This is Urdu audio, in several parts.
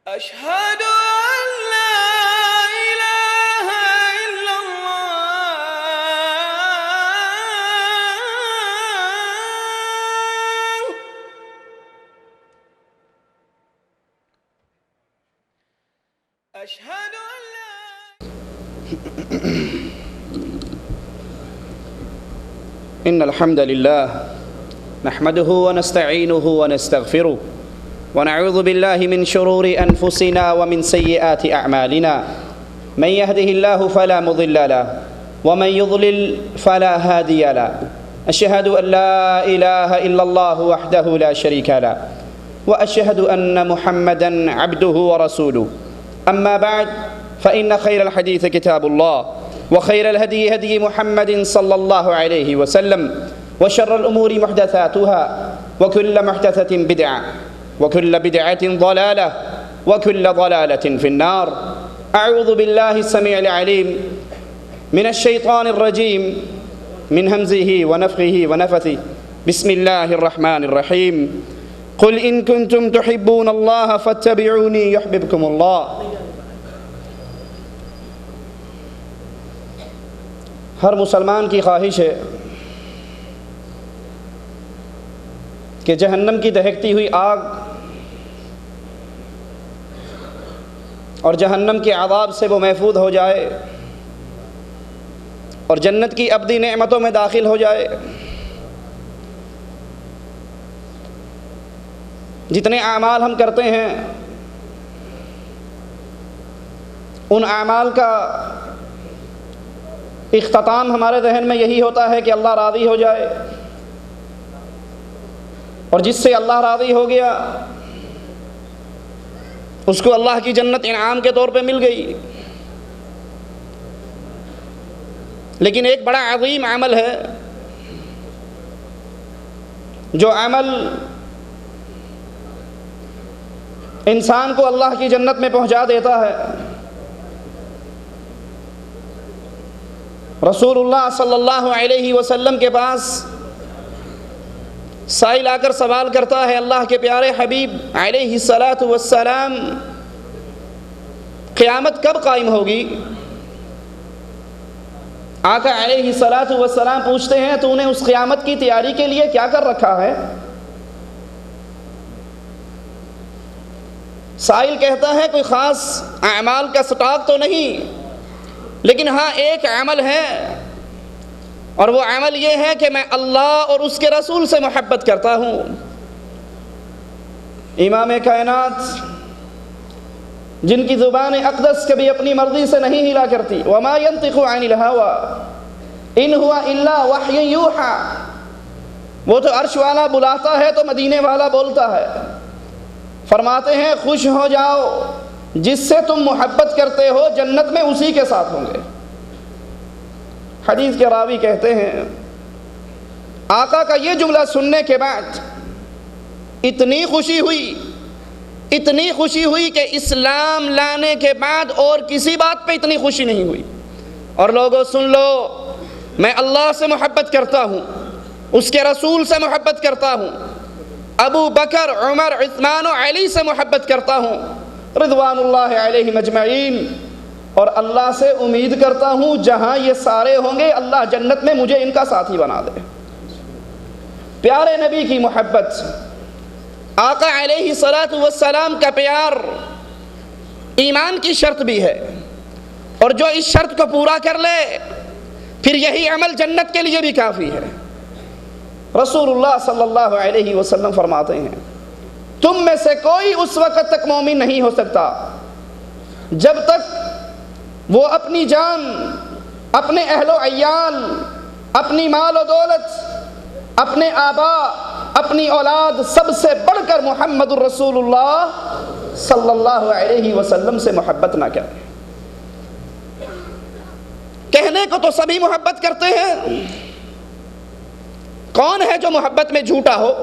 أشهد أن لا إله إلا الله أشهد أن لا إن الحمد لله نحمده ونستعينه ونستغفره ونعوذ بالله من شرور أنفسنا ومن سيئات أعمالنا من يهده الله فلا مضل له ومن يضلل فلا هادي له أشهد أن لا إله إلا الله وحده لا شريك له وأشهد أن محمدًا عبده ورسوله أما بعد فإن خير الحديث كتاب الله وخير الهدي هدي محمد صلى الله عليه وسلم وشر الأمور محدثاتها وكل محدثة بدعة وكل بدعة ضلالة وكل ضلالة في النار أعوذ بالله السميع العليم من الشيطان الرجيم من همزه ونفخه ونفثه بسم الله الرحمن الرحيم قل إن كنتم تحبون الله فاتبعوني يحببكم الله ہر مسلمان کی خواہش ہے کہ جہنم کی دہکتی ہوئی آگ اور جہنم کے عذاب سے وہ محفوظ ہو جائے اور جنت کی ابدی نعمتوں میں داخل ہو جائے۔ جتنے اعمال ہم کرتے ہیں ان اعمال کا اختتام ہمارے ذہن میں یہی ہوتا ہے کہ اللہ راضی ہو جائے، اور جس سے اللہ راضی ہو گیا اس کو اللہ کی جنت انعام کے طور پہ مل گئی۔ لیکن ایک بڑا عظیم عمل ہے جو عمل انسان کو اللہ کی جنت میں پہنچا دیتا ہے۔ رسول اللہ صلی اللہ علیہ وسلم کے پاس سائل آ کر سوال کرتا ہے، اللہ کے پیارے حبیب علیہ الصلاۃ والسلام قیامت کب قائم ہوگی؟ آقا علیہ الصلاۃ والسلام پوچھتے ہیں تو نے اس قیامت کی تیاری کے لیے کیا کر رکھا ہے؟ سائل کہتا ہے کوئی خاص اعمال کا سٹاک تو نہیں، لیکن ہاں ایک عمل ہے، اور وہ عمل یہ ہے کہ میں اللہ اور اس کے رسول سے محبت کرتا ہوں۔ امام کائنات جن کی زبان اقدس کبھی اپنی مرضی سے نہیں ہلا کرتی، وما ينطق عن الهوى ان هو الا وحی یوحى، وہ تو عرش والا بلاتا ہے تو مدینے والا بولتا ہے۔ فرماتے ہیں خوش ہو جاؤ، جس سے تم محبت کرتے ہو جنت میں اسی کے ساتھ ہوں گے۔ حدیث کے راوی کہتے ہیں آقا کا یہ جملہ سننے کے بعد اتنی خوشی ہوئی کہ اسلام لانے کے بعد اور کسی بات پہ اتنی خوشی نہیں ہوئی۔ اور لوگوں سن لو، میں اللہ سے محبت کرتا ہوں، اس کے رسول سے محبت کرتا ہوں، ابو بکر، عمر، عثمان و علی سے محبت کرتا ہوں رضوان اللہ علیہم اجمعین، اور اللہ سے امید کرتا ہوں جہاں یہ سارے ہوں گے اللہ جنت میں مجھے ان کا ساتھی بنا دے۔ پیارے نبی کی محبت، آقا علیہ الصلاۃ والسلام کا پیار ایمان کی شرط بھی ہے، اور جو اس شرط کو پورا کر لے پھر یہی عمل جنت کے لیے بھی کافی ہے۔ رسول اللہ صلی اللہ علیہ وسلم فرماتے ہیں تم میں سے کوئی اس وقت تک مومن نہیں ہو سکتا جب تک وہ اپنی جان، اپنے اہل و عیال، اپنی مال و دولت، اپنے آباء، اپنی اولاد، سب سے بڑھ کر محمد الرسول اللہ صلی اللہ علیہ وسلم سے محبت نہ کریں؟ کہنے کو تو سبھی محبت کرتے ہیں، کون ہے جو محبت میں جھوٹا ہو؟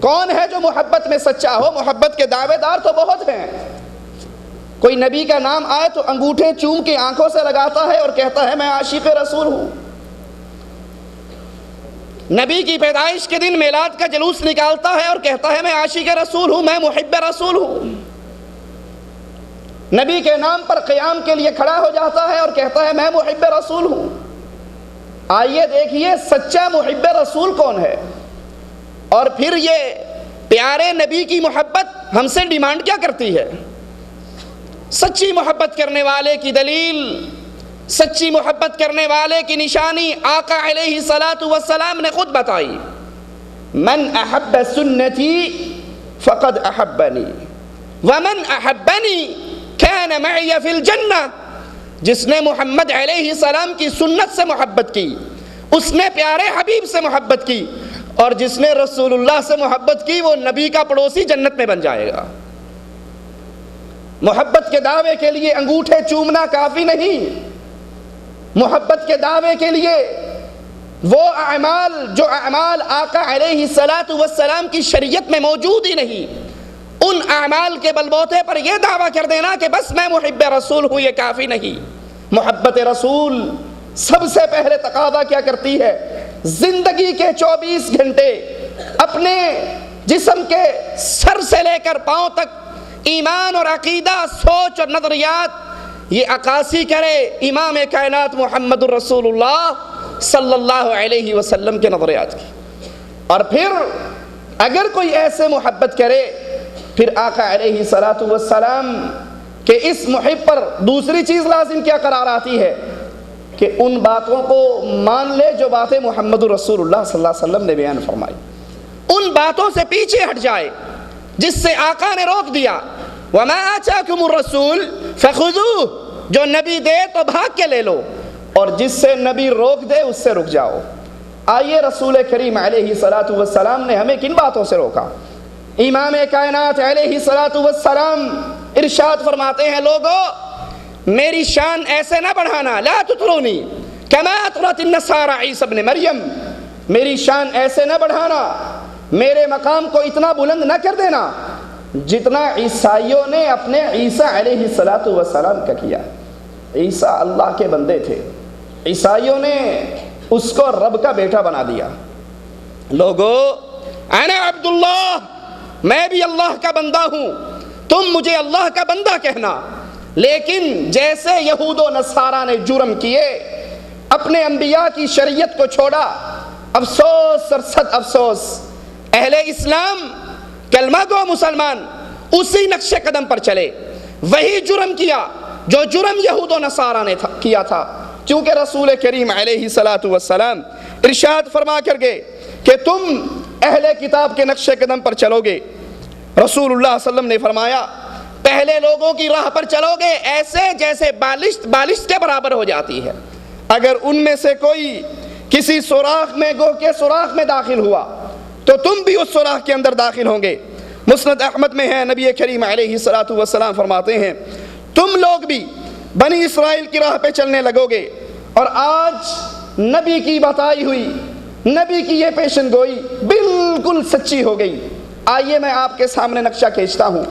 کون ہے جو محبت میں سچا ہو؟ محبت کے دعوے دار تو بہت ہیں۔ کوئی نبی کا نام آئے تو انگوٹھے چوم کے آنکھوں سے لگاتا ہے اور کہتا ہے میں عاشق رسول ہوں۔ نبی کی پیدائش کے دن میلاد کا جلوس نکالتا ہے اور کہتا ہے میں عاشق رسول ہوں، میں محب رسول ہوں۔ نبی کے نام پر قیام کے لیے کھڑا ہو جاتا ہے اور کہتا ہے میں محب رسول ہوں۔ آئیے دیکھیے سچا محب رسول کون ہے، اور پھر یہ پیارے نبی کی محبت ہم سے ڈیمانڈ کیا کرتی ہے؟ سچی محبت کرنے والے کی دلیل، سچی محبت کرنے والے کی نشانی آقا علیہ الصلاۃ والسلام نے خود بتائی، من احب سنتی فقد احبنی ومن احبنی کان معی فی الجنہ۔ جس نے محمد علیہ السلام کی سنت سے محبت کی، اس نے پیارے حبیب سے محبت کی، اور جس نے رسول اللہ سے محبت کی وہ نبی کا پڑوسی جنت میں بن جائے گا۔ محبت کے دعوے کے لیے انگوٹھے چومنا کافی نہیں، محبت کے دعوے کے لیے وہ اعمال جو اعمال آقا علیہ الصلاۃ والسلام کی شریعت میں موجود ہی نہیں، ان اعمال کے بلبوتے پر یہ دعویٰ کر دینا کہ بس میں محب رسول ہوں، یہ کافی نہیں۔ محبت رسول سب سے پہلے تقاضا کیا کرتی ہے؟ زندگی کے 24 گھنٹے اپنے جسم کے سر سے لے کر پاؤں تک ایمان اور عقیدہ، سوچ اور نظریات یہ عکاسی کرے امام کائنات محمد الرسول اللہ صلی اللہ علیہ وسلم کے نظریات کی۔ اور پھر اگر کوئی ایسے محبت کرے، پھر آقا علیہ الصلاۃ والسلام کہ اس محب پر دوسری چیز لازم کیا قرار آتی ہے کہ ان باتوں کو مان لے جو باتیں محمد الرسول اللہ صلی اللہ علیہ وسلم نے بیان فرمائی، ان باتوں سے پیچھے ہٹ جائے جس سے آقا نے روک دیا، وَمَا آتَاكُمُ الرَّسُولُ فَخُذُوهُ، جو نبی دے تو بھاگ کے لے لو، اور جس سے نبی روک دے اس سے رک جاؤ۔ آئیے رسول کریم علیہ الصلاۃ والسلام نے ہمیں کن باتوں سے روکا؟ امام کائنات علیہ الصلاۃ والسلام ارشاد فرماتے ہیں، لوگو میری شان ایسے نہ بڑھانا، لا تطرونی کما اطرت النصارى عیسی ابن مریم، میری شان ایسے نہ بڑھانا، میرے مقام کو اتنا بلند نہ کر دینا جتنا عیسائیوں نے اپنے عیسیٰ علیہ الصلاۃ والسلام کا کیا۔ عیسیٰ اللہ کے بندے تھے، عیسائیوں نے اس کو رب کا بیٹا بنا دیا۔ لوگو انا عبداللہ، میں بھی اللہ کا بندہ ہوں، تم مجھے اللہ کا بندہ کہنا۔ لیکن جیسے یہود و نصارہ نے جرم کیے، اپنے انبیاء کی شریعت کو چھوڑا، افسوس اور صد افسوس، اہل اسلام کلمہ گو مسلمان اسی نقش قدم پر چلے، وہی جرم کیا جو جرم یہود و نصارہ نے کیا تھا، کیونکہ رسول کریم علیہ الصلاۃ والسلام ارشاد فرما کر گئے کہ تم اہل کتاب کے نقش قدم پر چلو گے۔ رسول اللہ صلی اللہ علیہ وسلم نے فرمایا پہلے لوگوں کی راہ پر چلو گے ایسے جیسے بالشت کے برابر ہو جاتی ہے، اگر ان میں سے کوئی کسی سوراخ میں گوہ کے سوراخ میں داخل ہوا تو تم بھی اس سوراخ کے اندر داخل ہوں گے۔ مسند احمد میں ہے، نبی کریم علیہ الصلاۃ والسلام فرماتے ہیں تم لوگ بھی بنی اسرائیل کی راہ پہ چلنے لگو گے، اور آج نبی کی بتائی ہوئی، نبی کی یہ پیشن گوئی بالکل سچی ہو گئی۔ آئیے میں آپ کے سامنے نقشہ کھینچتا ہوں،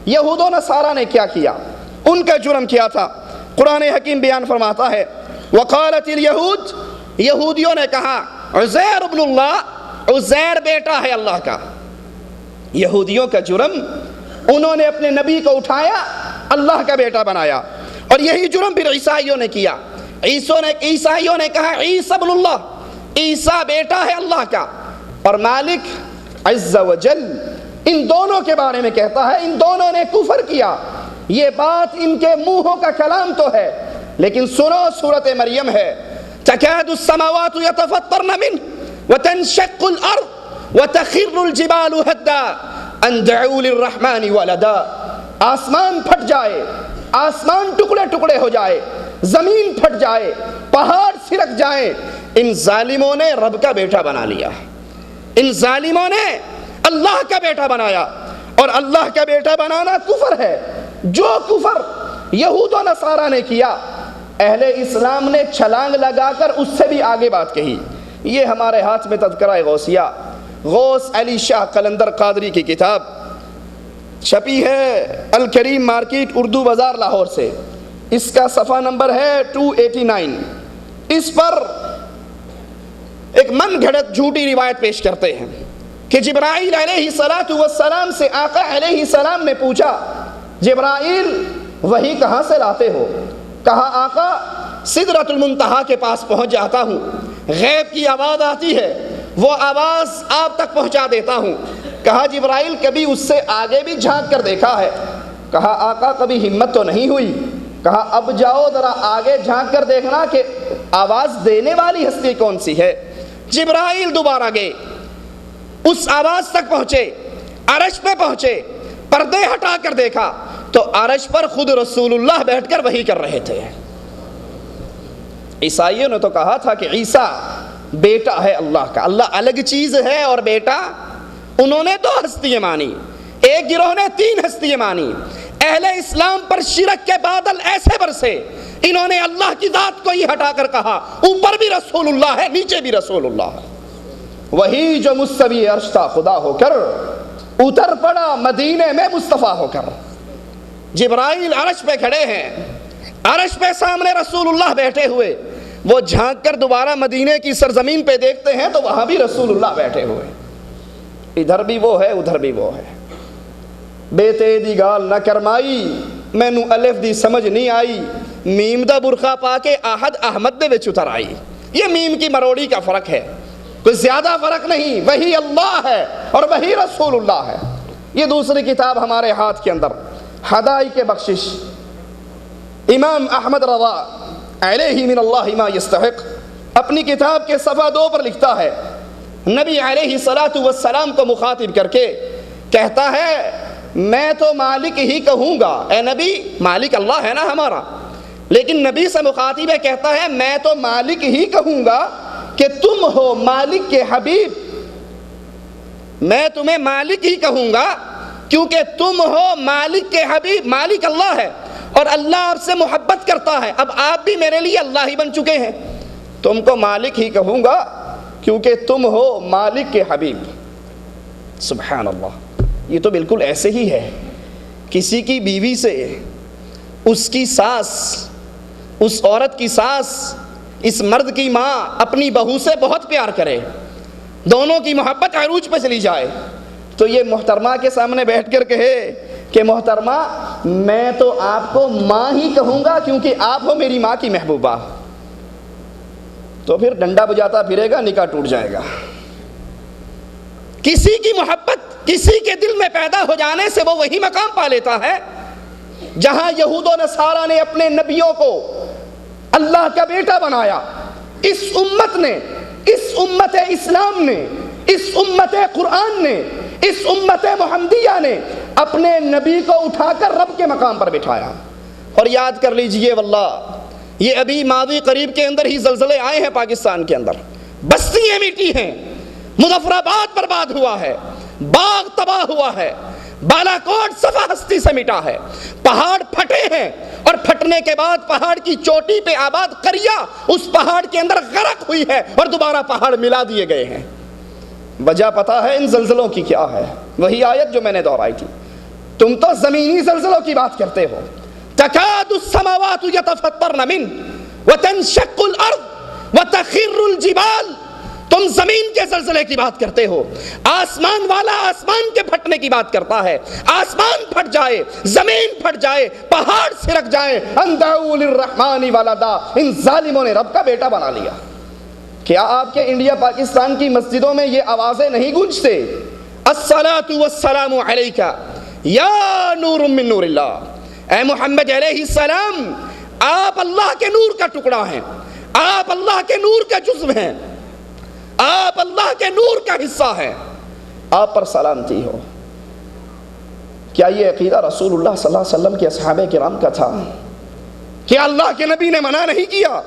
یہود و نصارہ نے کیا کیا، ان کا جرم کیا تھا۔ قرآن حکیم بیان فرماتا ہے وقالت الیہود، یہودیوں نے کہا عزیر ابن اللہ، عزیر بیٹا ہے اللہ کا۔ یہودیوں کا جرم، انہوں نے اپنے نبی کو اٹھایا، اللہ کا بیٹا بنایا، اور یہی جرم پھر عیسائیوں نے کیا۔ عیسائیوں نے کہا عیسی ابن اللہ، عیسیٰ بیٹا ہے اللہ کا، اور مالک عز و جل ان دونوں کے بارے میں کہتا ہے ان دونوں نے کفر کیا۔ یہ بات ان کے منہوں کا کلام تو ہے، لیکن سنو سورۃ مریم ہے، تکاد السماوات یتفطرن منہ وتنشق الارض وتخر الجبال هدا ان دعوا للرحمن ولدا، آسمان پھٹ جائے، آسمان ٹکڑے ٹکڑے ہو جائے، زمین پھٹ جائے، پہاڑ سرک جائیں، ان ظالموں نے رب کا بیٹا بنا لیا، ان ظالموں نے اللہ کا بیٹا بنایا۔ اور اللہ کا بیٹا بنانا کفر ہے۔ جو کفر یہود و نصارہ نے کیا، اہل اسلام نے چھلانگ لگا کر اس سے بھی آگے بات کہی۔ یہ ہمارے ہاتھ میں تذکرہ غوثیہ، غوث علی شاہ قلندر قادری کی کتاب چھپی ہے الکریم مارکیٹ اردو بازار لاہور سے، اس کا صفحہ نمبر ہے 289۔ اس پر ایک من گھڑت جھوٹی روایت پیش کرتے ہیں کہ جبرائیل علیہ السلام سے آقا علیہ السلام نے پوچھا، جبرائیل وحی کہاں سے لاتے ہو؟ کہا آقا سدرۃ المنتہا کے پاس پہنچ جاتا ہوں، غیب کی آواز آتی ہے، وہ آواز آپ تک پہنچا دیتا ہوں۔ کہا جبرائیل کبھی اس سے آگے بھی جھانک کر دیکھا ہے؟ کہا آقا کبھی ہمت تو نہیں ہوئی۔ کہا اب جاؤ ذرا آگے جھانک کر دیکھنا کہ آواز دینے والی ہستی کون سی ہے۔ جبرائیل دوبارہ گئے، اس آواز تک پہنچے، عرش پہ پہنچے، پردے ہٹا کر دیکھا تو عرش پر خود رسول اللہ بیٹھ کر وحی کر رہے تھے۔ عیسائیوں نے تو کہا تھا کہ عیسیٰ بیٹا ہے اللہ کا، اللہ الگ چیز ہے اور بیٹا، انہوں نے دو ہستیاں مانی، ایک گروہ نے تین ہستیاں مانی۔ اہل اسلام پر شرک کے بادل ایسے برسے، انہوں نے اللہ کی ذات کو ہی ہٹا کر کہا اوپر بھی رسول اللہ ہے نیچے بھی رسول اللہ ہے۔ وہی جو مستوی عرش تھا خدا ہو کر اتر پڑا مدینے میں مصطفیٰ ہو کر۔ جبرائیل عرش پہ کھڑے ہیں، عرش پہ سامنے رسول اللہ بیٹھے ہوئے، وہ جھانک کر دوبارہ مدینے کی سرزمین پہ دیکھتے ہیں تو وہاں بھی رسول اللہ بیٹھے ہوئے، ادھر بھی وہ ہے ادھر بھی وہ ہے۔ بیٹے دی گال نہ کرمائی، مینو الف دی سمجھ نہیں آئی، میم دا برخا پا کے آہد احمد دے وچ اتر آئی۔ یہ میم کی مروڑی کا فرق ہے، کوئی زیادہ فرق نہیں، وہی اللہ ہے اور وہی رسول اللہ ہے۔ یہ دوسری کتاب ہمارے ہاتھ کے اندر ہدائق بخشش، امام احمد رضا علیہ من اللہ ما یستحق اپنی کتاب کے صفحہ 2 پر لکھتا ہے، نبی علیہ السلام کو مخاطب کر کے کہتا ہے میں تو مالک ہی کہوں گا، اے نبی مالک اللہ ہے نا ہمارا، لیکن نبی سے مخاطب ہے کہتا ہے میں تو مالک ہی کہوں گا کہ تم ہو مالک کے حبیب، میں تمہیں مالک ہی کہوں گا کیونکہ تم ہو مالک کے حبیب۔ مالک اللہ ہے اور اللہ آپ سے محبت کرتا ہے، اب آپ بھی میرے لیے اللہ ہی بن چکے ہیں، تم کو مالک ہی کہوں گا کیونکہ تم ہو مالک کے حبیب۔ سبحان اللہ، یہ تو بالکل ایسے ہی ہے، کسی کی بیوی سے اس کی ساس، اس عورت کی ساس، اس مرد کی ماں اپنی بہو سے بہت پیار کرے، دونوں کی محبت عروج پہ چلی جائے تو یہ محترمہ کے سامنے بیٹھ کر کہے کہ محترمہ میں تو آپ کو ماں ہی کہوں گا کیونکہ آپ ہو میری ماں کی محبوبہ، تو پھر ڈنڈا بجاتا پھرے گا، نکاح ٹوٹ جائے گا۔ کسی کی محبت کسی کے دل میں پیدا ہو جانے سے وہ وہی مقام پا لیتا ہے جہاں یہود و نصارہ نے اپنے نبیوں کو اللہ کا بیٹا بنایا۔ اس امت نے، اس امت اسلام نے، اس امت قرآن نے، اس امت محمدیہ نے اپنے نبی کو اٹھا کر رب کے مقام پر بٹھایا۔ اور یاد کر لیجئے واللہ یہ ابھی ماضی قریب کے اندر ہی زلزلے آئے ہیں پاکستان کے اندر، بستیاں مٹی ہیں، مظفر آباد برباد ہوا ہے، باغ تباہ ہوا ہے، بالا کوٹ صفا ہستی سے مٹا ہے، پہاڑ پھٹے ہیں اور پھٹنے کے بعد پہاڑ کی چوٹی پہ آباد قریہ اس پہاڑ کے اندر غرق ہوئی ہے اور دوبارہ پہاڑ ملا دیے گئے ہیں۔ وجہ پتا ہے ان زلزلوں کی کیا ہے؟ وہی آیت جو میں نے دہرائی تھی، تم تو زمینی زلزلوں کی بات کرتے ہو، تکاد السماوات یتفطرن من وتنشق الارض وتخر الجبال، تم زمین کے زلزلے کی بات کرتے ہو، آسمان والا آسمان کے پھٹنے کی بات کرتا ہے، آسمان پھٹ جائے، زمین پھٹ جائے، پہاڑ سرک جائے، ان دعوا للرحمن ولدا، ان ظالموں نے رب کا بیٹا بنا لیا۔ کیا آپ کے انڈیا پاکستان کی مسجدوں میں یہ آوازیں نہیں گونجتے؟ الصلاۃ والسلام علیک یا نور من نور اللہ، اے محمد علیہ السلام آپ اللہ کے نور کا ٹکڑا ہیں، آپ اللہ کے نور کا جزو ہیں، آپ اللہ کے نور کا حصہ ہیں، آپ پر سلامتی ہو۔ کیا یہ عقیدہ رسول اللہ صلی اللہ علیہ وسلم کے اصحابہ کرام کا تھا؟ کیا اللہ کے نبی نے منع نہیں کیا؟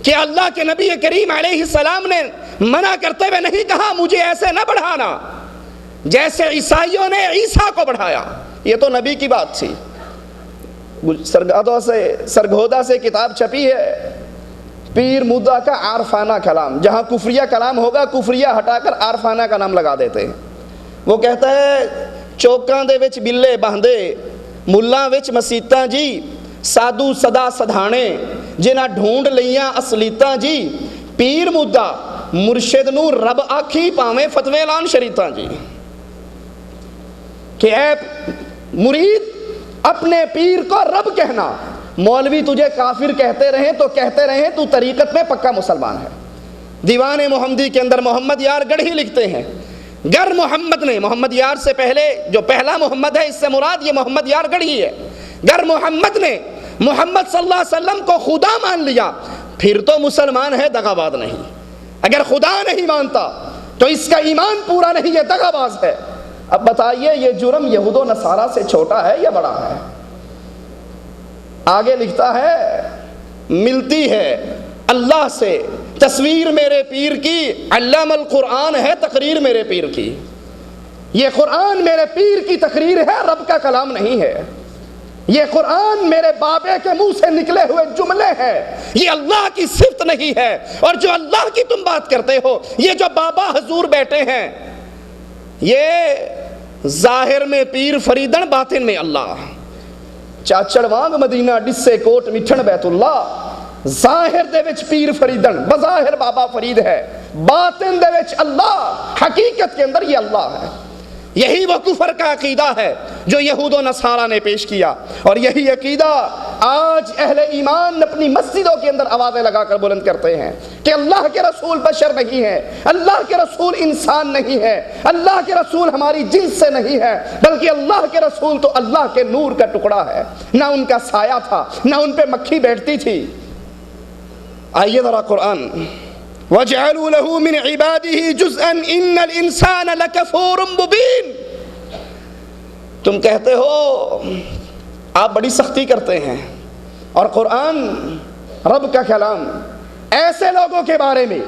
کیا اللہ کے نبی کریم علیہ السلام نے منع کرتے ہوئے نہیں کہا مجھے ایسے نہ بڑھانا؟ جیسے عیسائیوں نے عیسیٰ کو بڑھایا، یہ تو نبی کی بات تھی۔ سرگودا سے کتاب چھپی ہے، پیر مدعا کا عارفانہ کلام، جہاں کفریہ کلام ہوگا کفریہ ہٹا کر عارفانہ کا نام لگا دیتے ہیں۔ وہ کہتا ہے چوکاں دے وچ بلے باندھے، ملاں وچ مسیتاں جی، سادو صدا سدھانے جنہاں ڈھونڈ لیاں اصلیتاں جی، پیر مدعا مرشد نو رب آکھی پاویں فتوے لان شریطاں جی۔ کہ اے مرید اپنے پیر کو رب کہنا، مولوی تجھے کافر کہتے رہیں تو کہتے رہیں، تو طریقت میں پکا مسلمان ہے۔ دیوان محمدی کے اندر محمد یار گڑھی لکھتے ہیں، گر محمد نے، محمد یار سے پہلے جو پہلا محمد ہے اس سے مراد یہ محمد یار گڑھی ہے، گر محمد نے محمد صلی اللہ علیہ وسلم کو خدا مان لیا پھر تو مسلمان ہے، دغا باز نہیں۔ اگر خدا نہیں مانتا تو اس کا ایمان پورا نہیں، یہ دغا باز ہے۔ اب بتائیے یہ جرم یہود و نصارہ سے چھوٹا ہے یا بڑا ہے؟ آگے لکھتا ہے ملتی ہے اللہ سے تصویر میرے پیر کی، علم القرآن ہے تقریر میرے پیر کی۔ یہ قرآن میرے پیر کی تقریر ہے، رب کا کلام نہیں ہے۔ یہ قرآن میرے بابے کے منہ سے نکلے ہوئے جملے ہیں، یہ اللہ کی صفت نہیں ہے۔ اور جو اللہ کی تم بات کرتے ہو، یہ جو بابا حضور بیٹھے ہیں، یہ ظاہر میں پیر فریدن، باطن میں اللہ۔ چاچڑ وانگ مدینہ ڈسے کوٹ مٹھن بیت اللہ، ظاہر دے وچ پیر فریدن، بظاہر بابا فرید ہے، باطن دے وچ اللہ، حقیقت کے اندر یہ اللہ ہے۔ یہی وہ کفر کا عقیدہ ہے جو یہود و نصارہ نے پیش کیا، اور یہی عقیدہ آج اہل ایمان اپنی مسجدوں کے اندر آوازیں لگا کر بلند کرتے ہیں کہ اللہ کے رسول بشر نہیں ہے، اللہ کے رسول انسان نہیں ہے، اللہ کے رسول ہماری جنس سے نہیں ہے، بلکہ اللہ کے رسول تو اللہ کے نور کا ٹکڑا ہے، نہ ان کا سایہ تھا، نہ ان پہ مکھی بیٹھتی تھی۔ آئیے ذرا قرآن، وَجْعَلُوا لَهُ مِنْ عِبَادِهِ جُزْءًا إِنَّ الْإِنسَانَ لَكَفُورٌ مُبِينٌ۔ تم کہتے ہو آپ بڑی سختی کرتے ہیں، اور قرآن رب کا کلام ایسے لوگوں کے بارے میں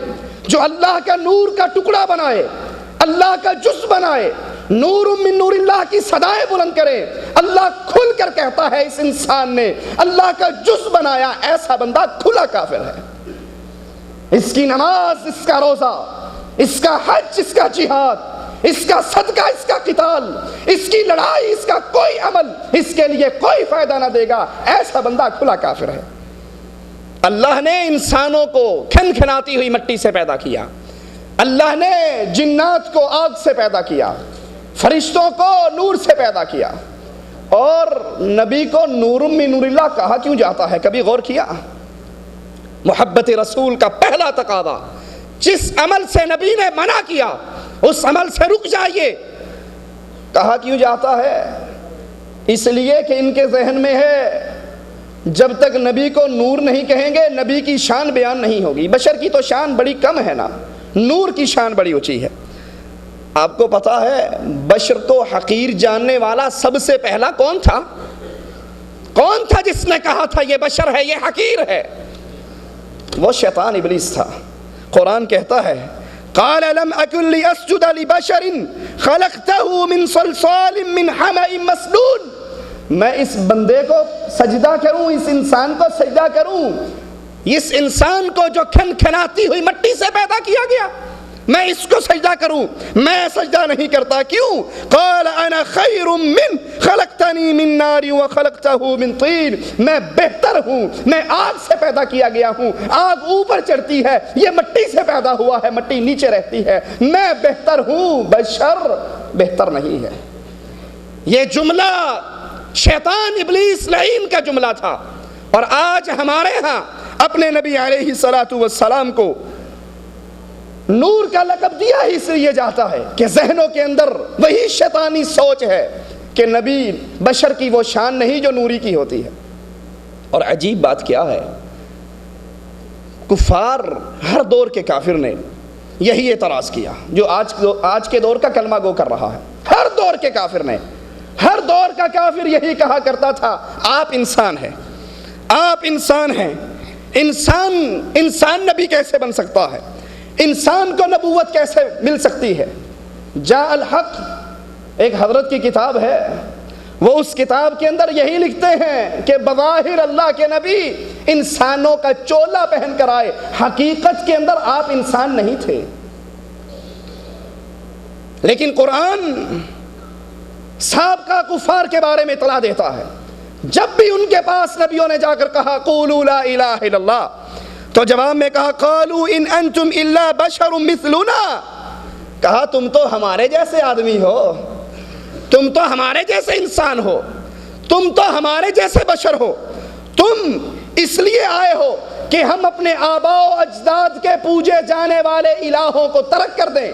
جو اللہ کا نور کا ٹکڑا بنائے، اللہ کا جز بنائے، نور من نور اللہ کی صدائیں بلند کرے، اللہ کھل کر کہتا ہے اس انسان نے اللہ کا جز بنایا، ایسا بندہ کھلا کافر ہے۔ اس کی نماز، اس کا روزہ، اس کا حج، اس کا جہاد، اس کا صدقہ، اس کا قتال، اس کی لڑائی، اس کا کوئی عمل اس کے لیے کوئی فائدہ نہ دے گا، ایسا بندہ کھلا کافر ہے۔ اللہ نے انسانوں کو کھنکھناتی ہوئی مٹی سے پیدا کیا، اللہ نے جنات کو آگ سے پیدا کیا، فرشتوں کو نور سے پیدا کیا، اور نبی کو نور من نور اللہ کہا کیوں جاتا ہے؟ کبھی غور کیا؟ محبت رسول کا پہلا تقاضا، جس عمل سے نبی نے منع کیا اس عمل سے رک جائیے، کہا کیوں جاتا ہے؟ اس لیے کہ ان کے ذہن میں ہے جب تک نبی کو نور نہیں کہیں گے نبی کی شان بیان نہیں ہوگی۔ بشر کی تو شان بڑی کم ہے نا، نور کی شان بڑی اونچی ہے۔ آپ کو پتا ہے بشر کو حقیر جاننے والا سب سے پہلا کون تھا؟ کون تھا جس نے کہا تھا یہ بشر ہے، یہ حقیر ہے؟ وہ شیطان ابلیس تھا۔ قرآن کہتا ہے قال لم اکن لاسجد لبشر خلقته من صلصال من حمأ مسنون، میں اس بندے کو سجدہ کروں، اس انسان کو سجدہ کروں، اس انسان کو جو کھنکھناتی ہوئی مٹی سے پیدا کیا گیا، میں اس کو سجدہ کروں؟ میں سجدہ نہیں کرتا، کیوں؟ قال انا خیر من خلقتنی من نار وخلقته من طین، میں بہتر ہوں، میں آگ سے پیدا کیا گیا ہوں، آگ اوپر چڑھتی ہے، یہ مٹی سے پیدا ہوا ہے، مٹی نیچے رہتی ہے، میں بہتر ہوں، بشر بہتر نہیں ہے۔ یہ جملہ شیطان ابلیس لعین کا جملہ تھا، اور آج ہمارے ہاں اپنے نبی علیہ الصلوۃ والسلام کو نور کا لقب دیا ہی اس لیے جاتا ہے کہ ذہنوں کے اندر وہی شیطانی سوچ ہے کہ نبی بشر کی وہ شان نہیں جو نوری کی ہوتی ہے۔ اور عجیب بات کیا ہے، کفار ہر دور کے کافر نے یہی اعتراض کیا جو آج کے دور کا کلمہ گو کر رہا ہے۔ ہر دور کے کافر نے، ہر دور کا کافر یہی کہا کرتا تھا آپ انسان ہیں، آپ انسان ہیں، انسان نبی کیسے بن سکتا ہے؟ انسان کو نبوت کیسے مل سکتی ہے؟ جاء الحق ایک حضرت کی کتاب ہے، وہ اس کتاب کے اندر یہی لکھتے ہیں کہ بظاہر اللہ کے نبی انسانوں کا چولا پہن کر آئے، حقیقت کے اندر آپ انسان نہیں تھے۔ لیکن قرآن سابقہ کفار کے بارے میں اطلاع دیتا ہے، جب بھی ان کے پاس نبیوں نے جا کر کہا قولوا لا الہ الا اللہ، تو جواب میں کہا قالوا ان انتم الا بشر مثلنا، کہا تم تو ہمارے جیسے آدمی ہو، تم تو ہمارے جیسے انسان ہو، تم تو ہمارے جیسے بشر ہو، تم اس لیے آئے ہو کہ ہم اپنے آباء و اجداد کے پوجے جانے والے الہوں کو ترک کر دیں،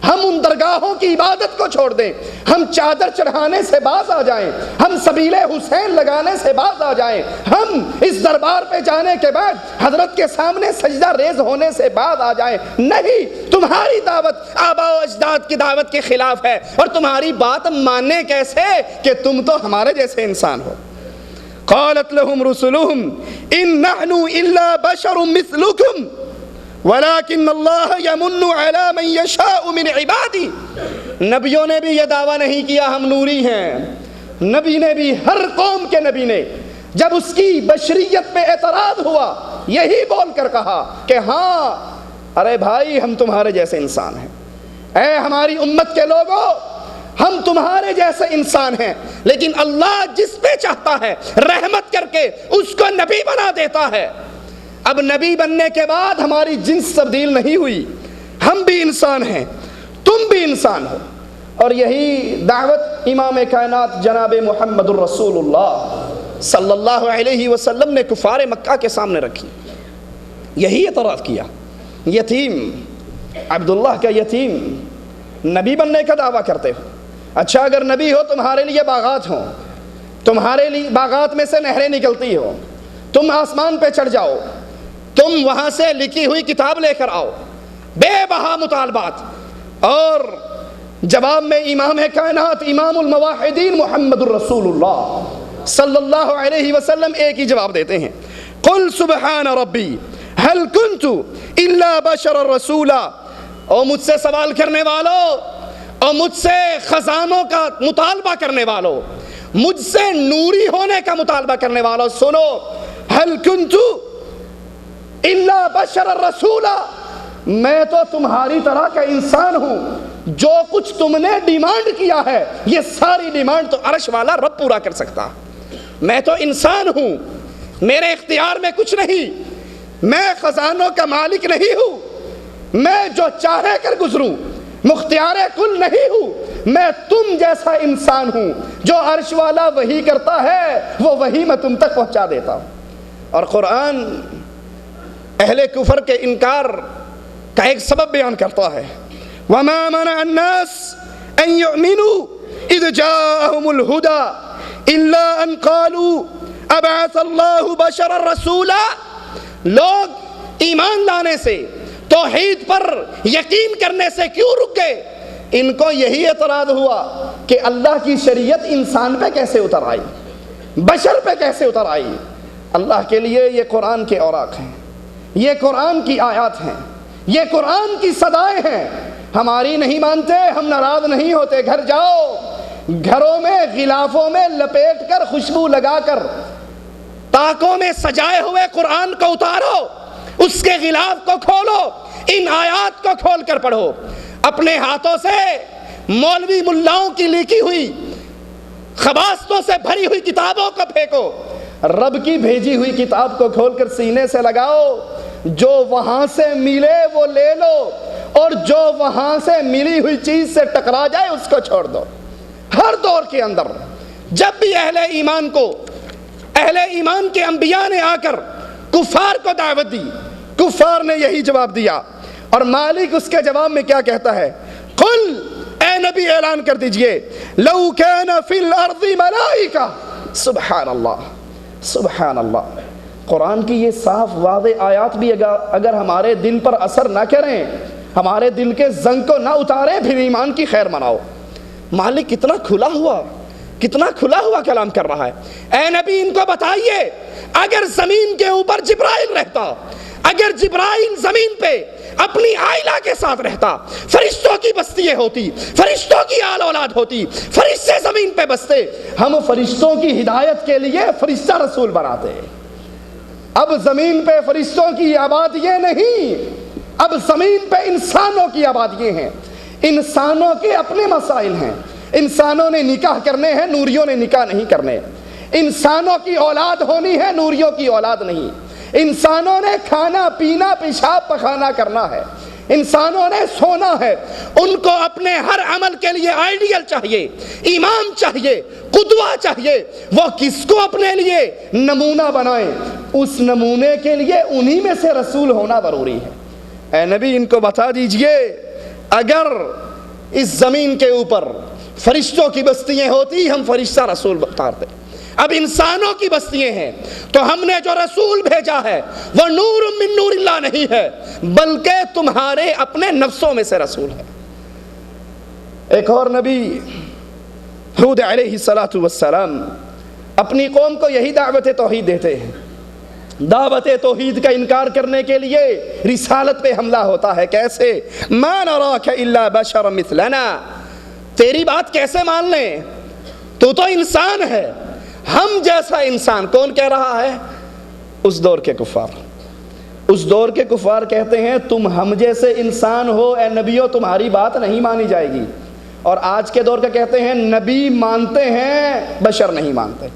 ہم ان درگاہوں کی عبادت کو چھوڑ دیں، ہم چادر چڑھانے سے باز آ جائیں، ہم سبیل حسین لگانے سے باز آ جائیں، ہم اس دربار پہ جانے کے بعد حضرت کے سامنے سجدہ ریز ہونے سے باز آ جائیں۔ نہیں، تمہاری دعوت آباء و اجداد کی دعوت کے خلاف ہے، اور تمہاری بات ماننے کیسے کہ تم تو ہمارے جیسے انسان ہو۔ قالت لهم رسلهم ان نحن الا بشر مثلكم وَلَكِنَّ اللَّهَ يَمُنُّ عَلَى مَنْ يَشَاءُ مِنْ عِبَادِهِ، نبیوں نے بھی یہ دعویٰ نہیں کیا ہم نوری ہیں، نبی نے بھی، ہر قوم کے نبی نے جب اس کی بشریت پہ اعتراض ہوا یہی بول کر کہا کہ ہاں ارے بھائی ہم تمہارے جیسے انسان ہیں، اے ہماری امت کے لوگوں ہم تمہارے جیسے انسان ہیں، لیکن اللہ جس پہ چاہتا ہے رحمت کر کے اس کو نبی بنا دیتا ہے۔ اب نبی بننے کے بعد ہماری جنس تبدیل نہیں ہوئی، ہم بھی انسان ہیں، تم بھی انسان ہو، اور یہی دعوت امام کائنات جناب محمد الرسول اللہ صلی اللہ علیہ وسلم نے کفار مکہ کے سامنے رکھی، یہی اعتراض کیا۔ یتیم عبداللہ کا یتیم نبی بننے کا دعویٰ کرتے ہو، اچھا اگر نبی ہو تمہارے لیے باغات ہوں، تمہارے لیے باغات میں سے نہریں نکلتی ہو، تم آسمان پہ چڑھ جاؤ، تم وہاں سے لکھی ہوئی کتاب لے کر آؤ، بے بہا مطالبات، اور جواب میں امام کائنات امام الموحدین محمد الرسول اللہ صلی اللہ علیہ وسلم ایک ہی جواب دیتے ہیں، قل سبحان ربی هل كنت الا بشر رسولا، او مجھ سے سوال کرنے والوں، اور مجھ سے خزانوں کا مطالبہ کرنے والوں، مجھ سے نوری ہونے کا مطالبہ کرنے والوں، سنو، هل كنت الا بشر رسولا، میں تو تمہاری طرح کا انسان ہوں، جو کچھ تم نے ڈیمانڈ کیا ہے یہ ساری ڈیمانڈ تو عرش والا رب پورا کر سکتا، میں تو انسان ہوں، میرے اختیار میں کچھ نہیں، میں خزانوں کا مالک نہیں ہوں، میں جو چاہے کر گزروں، مختار کل نہیں ہوں، میں تم جیسا انسان ہوں، جو عرش والا وحی کرتا ہے وہ وحی میں تم تک پہنچا دیتا ہوں۔ اور قرآن اہل کفر کے انکار کا ایک سبب بیان کرتا ہے، وَمَا مَنَعَ النَّاسَ أَن يُؤْمِنُوا إِذْ جَاءَهُمُ الْهُدَى إِلَّا أَن قَالُوا أَبْعَثَ اللَّهُ بَشَرًا رَسُولًا، لوگ ایمان لانے سے، توحید پر یقین کرنے سے کیوں رک گئے؟ ان کو یہی اعتراض ہوا کہ اللہ کی شریعت انسان پہ کیسے اتر آئی، بشر پہ کیسے اتر آئی۔ اللہ کے لیے یہ قرآن کے اوراق ہیں، یہ قرآن کی آیات ہیں، یہ قرآن کی صدائیں ہیں، ہماری نہیں مانتے ہم ناراض نہیں ہوتے، گھر جاؤ، گھروں میں غلافوں میں لپیٹ کر خوشبو لگا کر تاکوں میں سجائے ہوئے قرآن کو اتارو، اس کے غلاف کو کھولو، ان آیات کو کھول کر پڑھو، اپنے ہاتھوں سے مولوی ملاؤں کی لکھی ہوئی خباستوں سے بھری ہوئی کتابوں کو پھینکو، رب کی بھیجی ہوئی کتاب کو کھول کر سینے سے لگاؤ، جو وہاں سے ملے وہ لے لو، اور جو وہاں سے ملی ہوئی چیز سے ٹکرا جائے اس کو چھوڑ دو۔ ہر دور کے اندر جب بھی اہل ایمان کو، اہل ایمان کے انبیاء نے آ کر کفار کو دعوت دی، کفار نے یہی جواب دیا، اور مالک اس کے جواب میں کیا کہتا ہے، قل، اے نبی اعلان کر دیجئے، لو کان فی الارض ملائکہ، سبحان اللہ سبحان اللہ۔ قرآن کی یہ صاف واضح آیات بھی اگر ہمارے دل پر اثر نہ کریں، ہمارے دل کے زنگ کو نہ اتاریں، پھر ایمان کی خیر مناؤ۔ مالک کتنا کھلا ہوا کلام کر رہا ہے، اے نبی ان کو بتائیے، اگر زمین کے اوپر جبرائیل رہتا، اگر جبرائیل زمین پہ اپنی عائلہ کے ساتھ رہتا، فرشتوں کی بستیاں ہوتی، فرشتوں کی آل اولاد ہوتی، فرشتے زمین پہ بستے، ہم فرشتوں کی ہدایت کے لیے فرشتہ رسول بناتے۔ اب زمین پہ فرشتوں کی آبادیاں نہیں، اب زمین پہ انسانوں کی آبادیاں ہیں، انسانوں کے اپنے مسائل ہیں، انسانوں نے نکاح کرنے ہیں، نوریوں نے نکاح نہیں کرنے، انسانوں کی اولاد ہونی ہے، نوریوں کی اولاد نہیں، انسانوں نے کھانا پینا پیشاب پخانا کرنا ہے، انسانوں نے سونا ہے، ان کو اپنے ہر عمل کے لیے آئیڈیل چاہیے، امام چاہیے، قدوہ چاہیے، وہ کس کو اپنے لیے نمونہ بنائیں، اس نمونے کے لیے انہی میں سے رسول ہونا ضروری ہے۔ اے نبی ان کو بتا دیجئے اگر اس زمین کے اوپر فرشتوں کی بستیاں ہوتی ہم فرشتہ رسول اتارتے، اب انسانوں کی بستیاں ہیں تو ہم نے جو رسول بھیجا ہے وہ نور من نور اللہ نہیں ہے بلکہ تمہارے اپنے نفسوں میں سے رسول ہے۔ ایک اور نبی ہود علیہ السلام اپنی قوم کو یہی دعوت توحید دیتے ہیں، دعوت توحید کا انکار کرنے کے لیے رسالت پہ حملہ ہوتا ہے۔ کیسے؟ ما نراک الا بشرا مثلنا، تیری بات کیسے مان لیں، تو انسان ہے، ہم جیسا انسان۔ کون کہہ رہا ہے؟ اس دور کے کفار، اس دور کے کفار کہتے ہیں تم ہم جیسے انسان ہو اے نبیوں، تمہاری بات نہیں مانی جائے گی۔ اور آج کے دور کا کہتے ہیں نبی مانتے ہیں بشر نہیں مانتے،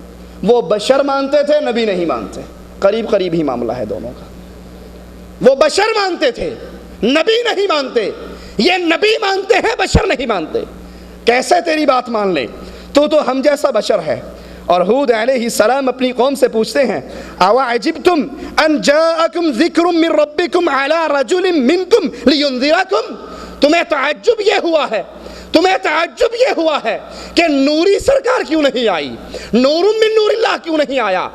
وہ بشر مانتے تھے نبی نہیں مانتے، قریب قریب ہی معاملہ ہے دونوں کا۔ وہ بشر مانتے تھے نبی نہیں مانتے، یہ نبی مانتے ہیں بشر نہیں مانتے، کیسے تیری بات مان لیں، تو ہم جیسا بشر ہے۔ اور ہود علیہ السلام اپنی قوم سے پوچھتے ہیں اَوَعَجِبْتُمْ أَنْ جَاءَكُمْ ذِكْرٌ مِّن رَبِّكُمْ عَلَىٰ رَجُلٍ مِّنْكُمْ لِيُنذِرَكُمْ، تمہیں تعجب یہ ہوا ہے، تمہیں تعجب یہ ہوا ہے کہ نوری سرکار کیوں نہیں آئی، نور من نور اللہ کیوں نہیں آیا،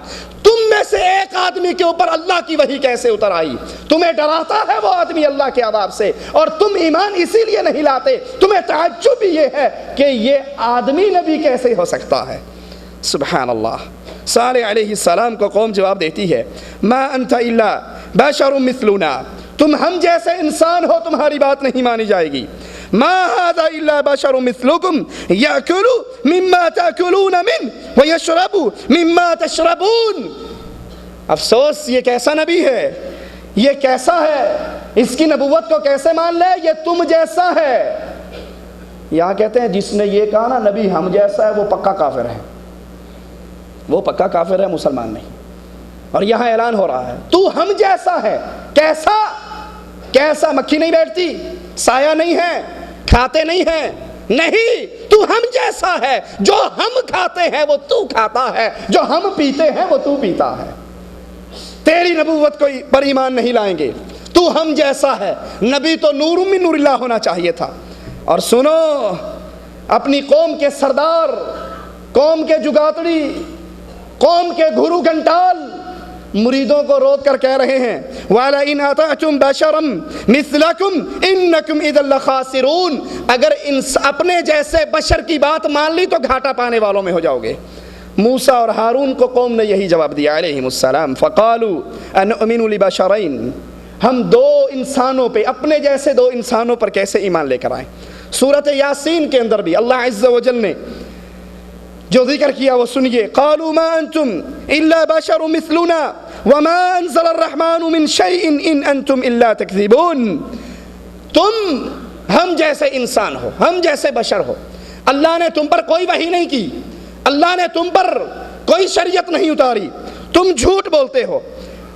تم میں سے ایک آدمی کے اوپر اللہ کی وحی کیسے اتر آئی، تمہیں ڈراتا ہے وہ آدمی اللہ کے عذاب سے اور تم ایمان اسی لیے نہیں لاتے، تمہیں تعجب یہ ہے کہ یہ آدمی نبی کیسے ہو سکتا ہے۔ سبحان اللہ۔ صالح علیہ السلام کو قوم جواب دیتی ہے ما انت الا بشر مثلنا، تم ہم جیسے انسان ہو، تمہاری بات نہیں مانی جائے گی۔ ما هذا الا بشر مثلكم ياكل مما تاكلون منه ويشرب مما تشربون۔ افسوس، یہ کیسا نبی ہے، یہ کیسا ہے، اس کی نبوت کو کیسے مان لے، یہ تم جیسا ہے۔ یہاں کہتے ہیں جس نے یہ کہا نا نبی ہم جیسا ہے وہ پکا کافر ہے، وہ پکا کافر ہے، مسلمان نہیں۔ اور یہاں اعلان ہو رہا ہے تو ہم جیسا ہے، کیسا کیسا، مکھی نہیں بیٹھتی، سایہ نہیں ہے، کھاتے نہیں ہیں، نہیں، تو ہم جیسا ہے، جو ہم کھاتے ہیں وہ تو کھاتا ہے، جو ہم پیتے ہیں وہ تو پیتا ہے۔ تیری نبوت کو پر ایمان نہیں لائیں گے، تو ہم جیسا ہے۔ نبی تو نور من نور اللہ ہونا چاہیے تھا۔ اور سنو، اپنی قوم کے سردار، قوم کے جگاتڑی، قوم کے گھرو گھنٹال مریدوں کو روک کر کہہ رہے ہیں وَلَئِنْ أَطَعْتُمْ بَشَرًا مِثْلَكُمْ إِنَّكُمْ إِذًا لَخَاسِرُونَ، اگر اپنے جیسے بشر کی بات مان لی تو گھاٹا پانے والوں میں ہو جاؤ گے۔ موسیٰ اور ہارون کو قوم نے یہی جواب دیا علیہم السلام فَقَالُوا أَنُؤْمِنُ لِبَشَرَيْنِ، ہم دو انسانوں پہ، اپنے جیسے دو انسانوں پر کیسے ایمان لے کر آئیں۔ سورۃ یاسین کے اندر بھی اللہ عز و جل نے جو ذکر کیا وہ سنیے قالوا ما انتم الا بشر مثلنا وما انزل الرحمن من شيء ان انتم الا تكذبون، تم ہم جیسے انسان ہو، ہم جیسے بشر ہو، اللہ نے تم پر کوئی وحی نہیں کی، اللہ نے تم پر کوئی شریعت نہیں اتاری، تم جھوٹ بولتے ہو۔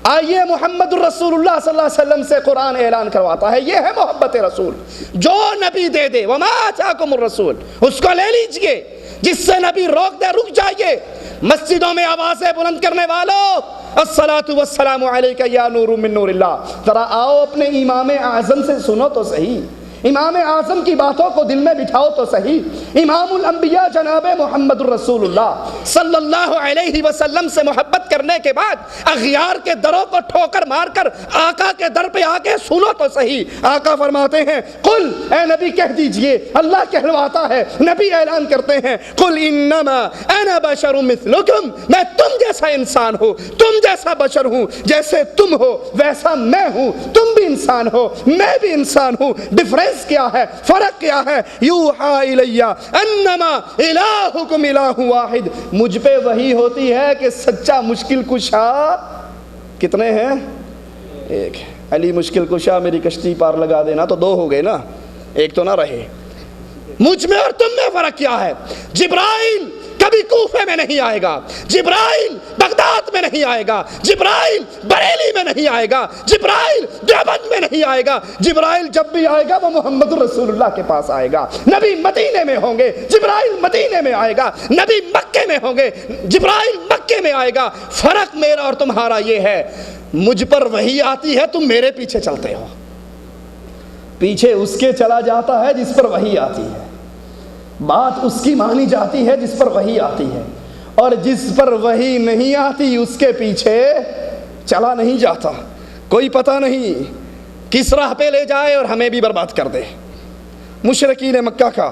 آئیے محمد الرسول اللہ صلی اللہ علیہ وسلم سے قرآن اعلان کرواتا ہے، یہ ہے محبت رسول، جو نبی دے دے وما آتاکم الرسول اس کو لے لیجئے، جس سے نبی روک دے رک جائیے۔ مسجدوں میں آوازیں بلند کرنے والوں الصلاۃ والسلام علیک یا نور من نور اللہ، ذرا آؤ اپنے امام اعظم سے سنو تو صحیح، امام اعظم کی باتوں کو دل میں بٹھاؤ تو صحیح۔ امام الانبیاء جناب محمد الرسول اللہ صلی اللہ علیہ وسلم سے محبت کرنے کے بعد اغیار کے دروں کو ٹھوکر مار کر آقا کے در پہ آ کے سنو تو صحیح۔ آقا فرماتے ہیں قل، اے نبی کہہ دیجئے، اللہ کہلواتا ہے، نبی اعلان کرتے ہیں قل انما انا بشر مثلکم، میں تم جیسا انسان ہوں، تم جیسا بشر ہوں، جیسے تم ہو ویسا میں ہوں، تم بھی انسان ہو، میں بھی انسان ہوں، ڈفرنس کیا ہے، فرق کیا ہے؟ یوحا الیہ انما الہکم الہ واحد، مجھ پہ وحی ہوتی ہے کہ سچا مشکل کشا کتنے ہیں؟ ایک ہے۔ علی مشکل کشا میری کشتی پار لگا دینا تو دو ہو گئے نا، ایک تو نہ رہے۔ مجھ میں اور تم میں فرق کیا ہے؟ جبرائیل کبھی کوفے میں نہیں آئے گا، جبرائیل بغداد میں نہیں آئے گا، جبرائیل بریلی میں نہیں آئے گا، جبرائیل دیوبند میں نہیں آئے گا۔ جبرائیل جب بھی آئے گا وہ محمد رسول اللہ کے پاس آئے گا۔ نبی مدینے میں ہوں گے، جبرائیل مدینے میں آئے گا۔ نبی مکے میں ہوں گے، جبرائیل مکے میں آئے گا۔ فرق میرا اور تمہارا یہ ہے، مجھ پر وحی آتی ہے، تم میرے پیچھے چلتے ہو، پیچھے اس کے چلا جاتا ہے جس پر وحی آتی ہے، بات اس کی مانی جاتی ہے جس پر وحی آتی ہے، اور جس پر وحی نہیں آتی اس کے پیچھے چلا نہیں جاتا۔ کوئی پتہ نہیں کس راہ پہ لے جائے اور ہمیں بھی برباد کر دے۔ مشرکین مکہ کا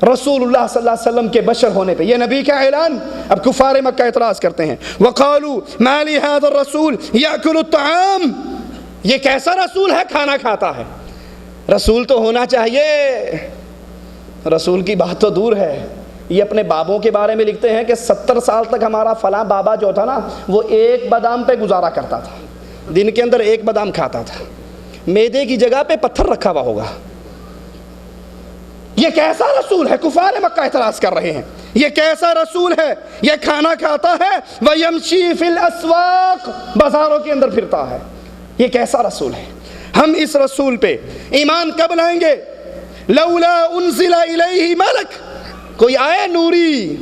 رسول اللہ صلی اللہ علیہ وسلم کے بشر ہونے پہ یہ نبی کا اعلان، اب کفار مکہ اعتراض کرتے ہیں، وَقَالُوا مَا لِهَذَا الرَّسُولِ يَأْكُلُ الطَّعَامَ، یہ کیسا رسول ہے کھانا کھاتا ہے؟ رسول تو ہونا چاہیے، رسول کی بات تو دور ہے۔ یہ اپنے بابوں کے بارے میں لکھتے ہیں کہ 70 سال تک ہمارا فلاں بابا جو تھا نا وہ ایک بادام پہ گزارا کرتا تھا، دن کے اندر ایک بادام کھاتا تھا، میدے کی جگہ پہ پتھر رکھا ہوا ہوگا۔ یہ کیسا رسول ہے؟ کفار مکہ اعتراض کر رہے ہیں، یہ کیسا رسول ہے؟ یہ کھانا کھاتا ہے، وَيَمْشِي فِي الْأَسْوَاقِ، بازاروں کے اندر پھرتا ہے، یہ کیسا رسول ہے؟ ہم اس رسول پہ ایمان کب لائیں گے؟ لولا انزل الیہ ملک، کوئی آئے نوری،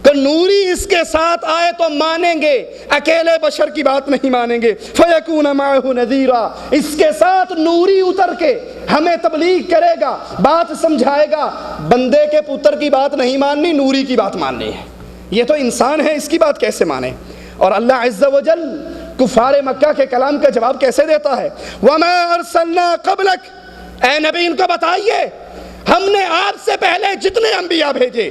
کہ نوری اس کے ساتھ آئے تو مانیں گے، اکیلے بشر کی بات نہیں مانیں گے۔ فیکون معہ نذیرا، اس کے ساتھ نوری اتر کے ہمیں تبلیغ کرے گا، بات سمجھائے گا۔ بندے کے پتر کی بات نہیں ماننی، نوری کی بات ماننی ہے۔ یہ تو انسان ہے، اس کی بات کیسے مانے؟ اور اللہ عز و جل کفار مکہ کے کلام کا جواب کیسے دیتا ہے؟ وما ارسلنا قبلک، اے نبی ان کو بتائیے ہم نے آپ سے پہلے جتنے انبیاء بھیجے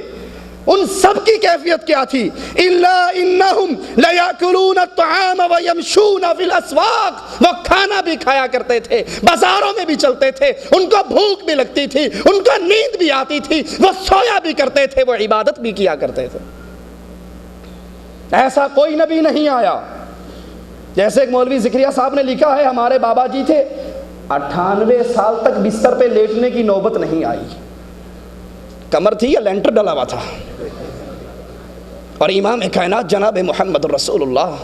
ان سب کی کیفیت کیا تھی؟ الا انہم لیاکلون الطعام ویمشون فی الاسواق، وہ کھانا بھی کھایا کرتے تھے، بازاروں میں بھی چلتے تھے، ان کو بھوک بھی لگتی تھی، ان کو نیند بھی آتی تھی، وہ سویا بھی کرتے تھے، وہ عبادت بھی کیا کرتے تھے۔ ایسا کوئی نبی نہیں آیا۔ جیسے ایک مولوی زکریا صاحب نے لکھا ہے، ہمارے بابا جی تھے 98 سال تک بستر پہ لیٹنے کی نوبت نہیں آئی، کمر تھی یا لینٹر ڈلا ہوا تھا، اور امام کائنات جناب محمد رسول اللہ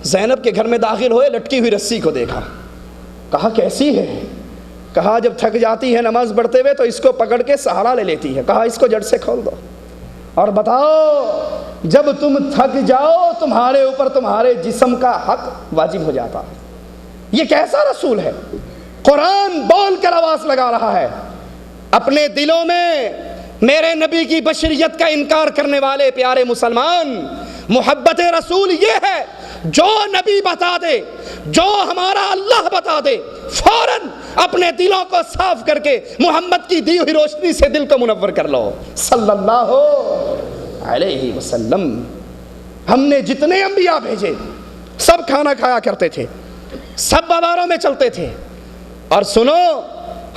زینب کے گھر میں داخل ہوئے، لٹکی ہوئی رسی کو دیکھا، کہا کیسی ہے؟ کہا جب تھک جاتی ہے نماز پڑھتے ہوئے تو اس کو پکڑ کے سہارا لے لیتی ہے، کہا اس کو جڑ سے کھول دو اور بتاؤ جب تم تھک جاؤ تمہارے اوپر تمہارے جسم کا حق واجب ہو جاتا ہے۔ یہ کیسا رسول ہے؟ قرآن بول کر آواز لگا رہا ہے، اپنے دلوں میں میرے نبی کی بشریت کا انکار کرنے والے پیارے مسلمان، محبت رسول یہ ہے جو نبی بتا دے، جو ہمارا اللہ بتا دے، فوراً اپنے دلوں کو صاف کر کے محمد کی دی ہوئی روشنی سے دل کو منور کر لو صلی اللہ علیہ وسلم۔ ہم نے جتنے انبیاء بھیجے سب کھانا کھایا کرتے تھے، سب بازاروں میں چلتے تھے، اور سنو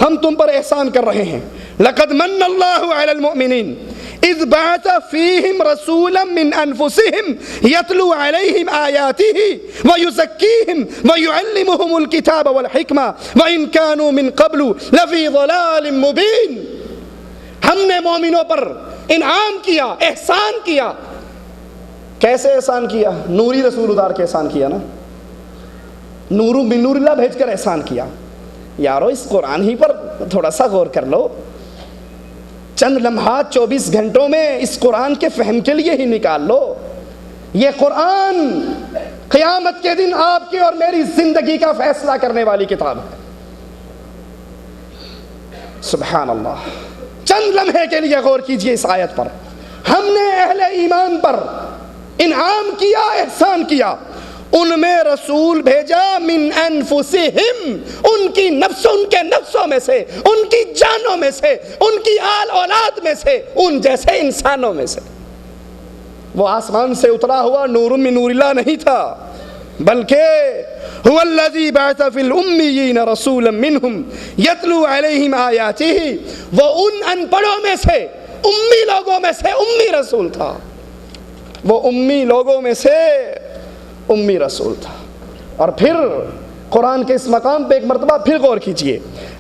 ہم تم پر احسان کر رہے ہیں۔ لقد من اللہ علی المؤمنین اذ بعث فیہم رسولا من انفسہم یتلو علیہم آیاتہ ویزکیہم ویعلمہم الکتاب والحکمہ وان کانوا من قبل لفی ضلال مبین۔ ہم نے مومنوں پر انعام کیا، احسان کیا۔ کیسے احسان کیا؟ نوری رسول اتار کے احسان کیا نا، نور من نور اللہ بھیج کر احسان کیا۔ یارو اس قرآن ہی پر تھوڑا سا غور کر لو، چند لمحات 24 گھنٹوں میں اس قرآن کے فہم کے لیے ہی نکال لو۔ یہ قرآن قیامت کے دن آپ کی اور میری زندگی کا فیصلہ کرنے والی کتاب ہے۔ سبحان اللہ، چند لمحے کے لیے غور کیجئے اس آیت پر۔ ہم نے اہل ایمان پر انعام کیا، احسان کیا، ان میں رسول بھیجا من انفسہم، ان کی نفس، ان کے نفسوں میں سے، ان کی جانوں میں سے، ان کی آل اولاد میں سے، ان جیسے انسانوں میں سے۔ وہ آسمان سے اترا ہوا نور من نور اللہ نہیں تھا، بلکہ هو الذی بعث فی الامیین رسولا منہم یتلو علیہم آیاتہ، وہ ان پڑھوں میں سے، امی لوگوں میں سے امی رسول تھا، وہ امی لوگوں میں سے امی رسول تھا۔ اور پھر قرآن کے اس مقام پہ ایک مرتبہ پھر غور کیجئے،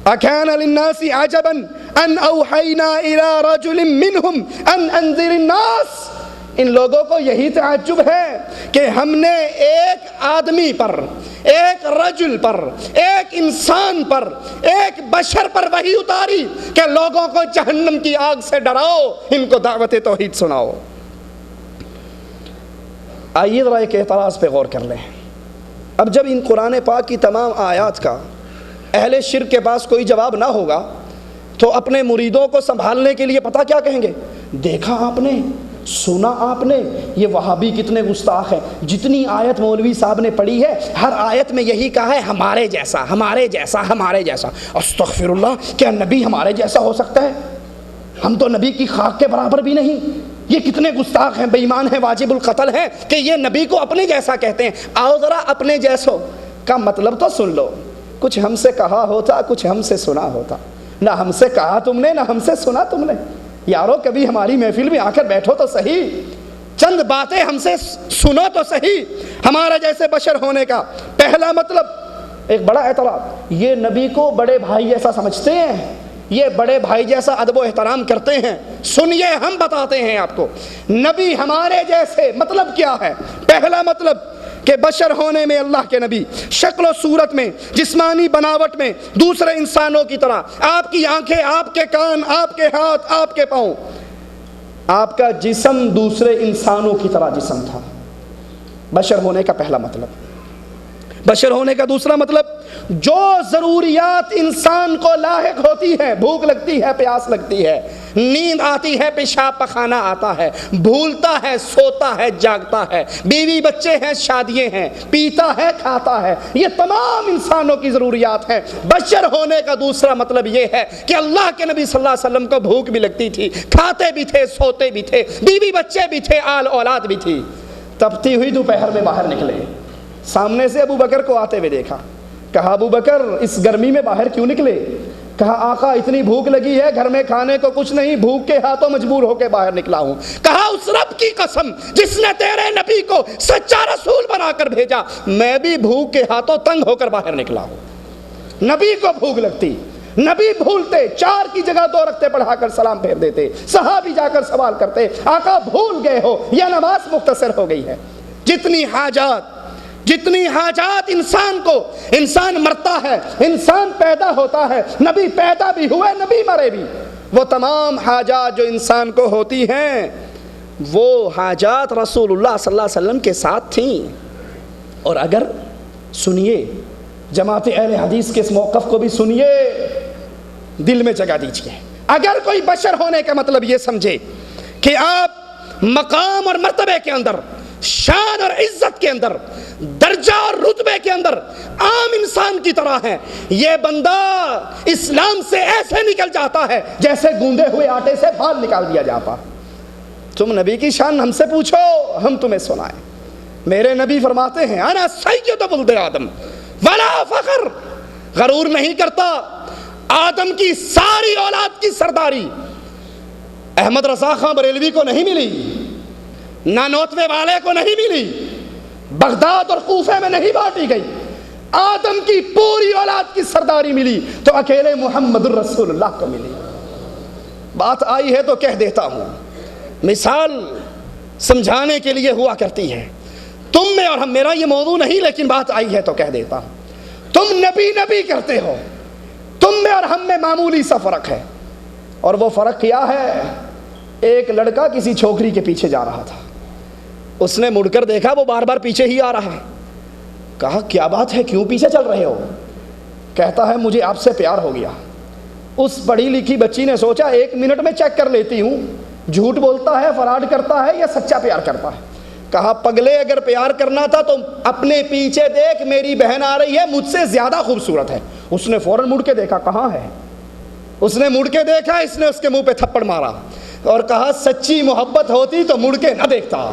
اکان للناس عجبا ان اوحینا الی رجل منہم ان انذر الناس، ان لوگوں کو یہی تعجب ہے کہ ہم نے ایک آدمی پر، ایک رجل پر، ایک انسان پر، ایک بشر پر وحی اتاری کہ لوگوں کو جہنم کی آگ سے ڈراؤ، ان کو دعوت توحید سناؤ۔ آئیے ذرا ایک اعتراض پہ غور کر لیں۔ اب جب ان قرآن پاک کی تمام آیات کا اہل شرک کے پاس کوئی جواب نہ ہوگا تو اپنے مریدوں کو سنبھالنے کے لیے پتہ کیا کہیں گے؟ دیکھا آپ نے، سنا آپ نے، یہ وہابی کتنے گستاخ ہیں، جتنی آیت مولوی صاحب نے پڑھی ہے ہر آیت میں یہی کہا ہے ہمارے جیسا، ہمارے جیسا، ہمارے جیسا۔ استغفر اللہ، کیا نبی ہمارے جیسا ہو سکتا ہے؟ ہم تو نبی کی خاک کے برابر بھی نہیں۔ یہ کتنے گستاخ ہیں، بے ایمان ہیں، واجب القتل ہیں کہ یہ نبی کو اپنے جیسا کہتے ہیں۔ آؤ ذرا اپنے جیسوں کا مطلب تو سن لو، کچھ ہم سے کہا ہوتا، کچھ ہم سے سنا ہوتا۔ نہ ہم سے کہا تم نے، نہ ہم سے سنا تم نے۔ یارو کبھی ہماری محفل میں آ کر بیٹھو تو صحیح، چند باتیں ہم سے سنو تو صحیح۔ ہمارا جیسے بشر ہونے کا پہلا مطلب، ایک بڑا اعتراض، یہ نبی کو بڑے بھائی جیسا سمجھتے ہیں، یہ بڑے بھائی جیسا ادب و احترام کرتے ہیں۔ سنیے، ہم بتاتے ہیں آپ کو نبی ہمارے جیسے مطلب کیا ہے۔ پہلا مطلب کہ بشر ہونے میں اللہ کے نبی، شکل و صورت میں، جسمانی بناوٹ میں دوسرے انسانوں کی طرح، آپ کی آنکھیں، آپ کے کان، آپ کے ہاتھ، آپ کے پاؤں، آپ کا جسم دوسرے انسانوں کی طرح جسم تھا۔ بشر ہونے کا پہلا مطلب۔ بشر ہونے کا دوسرا مطلب، جو ضروریات انسان کو لاحق ہوتی ہیں، بھوک لگتی ہے، پیاس لگتی ہے، نیند آتی ہے، پیشاب پخانہ آتا ہے، بھولتا ہے، سوتا ہے، جاگتا ہے، بیوی بچے ہیں، شادیاں ہیں، پیتا ہے، کھاتا ہے، یہ تمام انسانوں کی ضروریات ہیں۔ بشر ہونے کا دوسرا مطلب یہ ہے کہ اللہ کے نبی صلی اللہ علیہ وسلم کو بھوک بھی لگتی تھی، کھاتے بھی تھے، سوتے بھی تھے، بیوی بچے بھی تھے، آل اولاد بھی تھی۔ تپتی ہوئی دوپہر میں باہر نکلے، سامنے سے ابو بکر کو آتے ہوئے دیکھا، کہا ابو بکر اس گرمی میں باہر کیوں نکلے؟ کہا آقا اتنی بھوک لگی ہے، گھر میں کھانے کو کچھ نہیں، بھوک کے ہاتھوں مجبور ہو کے باہر نکلا ہوں۔ کہا اس رب کی قسم جس نے تیرے نبی کو سچا رسول بنا کر بھیجا، میں بھی بھوک کے ہاتھوں تنگ ہو کر باہر نکلا ہوں۔ نبی کو بھوک لگتی، نبی بھولتے، 4 کی جگہ 2 رکعتیں پڑھا کر سلام پھیر دیتے، صحابی جا کر سوال کرتے، آقا بھول گئے ہو یا نماز مختصر ہو گئی ہے۔ جتنی حاجات انسان کو، انسان مرتا ہے، انسان پیدا ہوتا ہے، نبی پیدا بھی ہوئے، نبی مرے بھی، وہ تمام حاجات جو انسان کو ہوتی ہیں وہ حاجات رسول اللہ صلی اللہ علیہ وسلم کے ساتھ تھیں۔ اور اگر سنیے، جماعت اہل حدیث کے اس موقف کو بھی سنیے، دل میں جگہ دیجیے، اگر کوئی بشر ہونے کا مطلب یہ سمجھے کہ آپ مقام اور مرتبے کے اندر، شان اور عزت کے اندر، درجہ اور رتبے کے اندر عام انسان کی طرح ہے، یہ بندہ اسلام سے ایسے نکل جاتا ہے جیسے گوندے ہوئے آٹے سے بال نکال دیا جاتا۔ تم نبی کی شان ہم سے پوچھو، ہم تمہیں سنائیں۔ میرے نبی فرماتے ہیں انا سید ولد آدم ولا فخر، غرور نہیں کرتا، آدم کی ساری اولاد کی سرداری احمد رضا خان بریلوی کو نہیں ملی، نانوتوے والے کو نہیں ملی، بغداد اور کوفے میں نہیں بانٹی گئی، آدم کی پوری اولاد کی سرداری ملی تو اکیلے محمد الرسول اللہ کو ملی۔ بات آئی ہے تو کہہ دیتا ہوں، مثال سمجھانے کے لیے ہوا کرتی ہے، تم میں اور ہم، میرا یہ موضوع نہیں لیکن بات آئی ہے تو کہہ دیتا ہوں، تم نبی نبی کرتے ہو، تم میں اور ہم میں معمولی سا فرق ہے، اور وہ فرق کیا ہے؟ ایک لڑکا کسی چھوکری کے پیچھے جا رہا تھا، اس نے مڑ کر دیکھا وہ بار بار پیچھے ہی آ رہا ہے، کہا کیا بات ہے، کیوں پیچھے چل رہے ہو؟ کہتا ہے مجھے آپ سے پیار ہو گیا۔ اس پڑھی لکھی بچی نے سوچا 1 منٹ میں چیک کر لیتی ہوں، جھوٹ بولتا ہے، فراڈ کرتا ہے یا سچا پیار کرتا ہے۔ کہا پگلے اگر پیار کرنا تھا تو اپنے پیچھے دیکھ، میری بہن آ رہی ہے، مجھ سے زیادہ خوبصورت ہے۔ اس نے فوراً مڑ کے دیکھا، کہاں ہے؟ اس نے مڑ کے دیکھا، اس نے اس کے منہ پہ تھپڑ مارا اور کہا سچی محبت ہوتی تو مڑ کے نہ دیکھتا،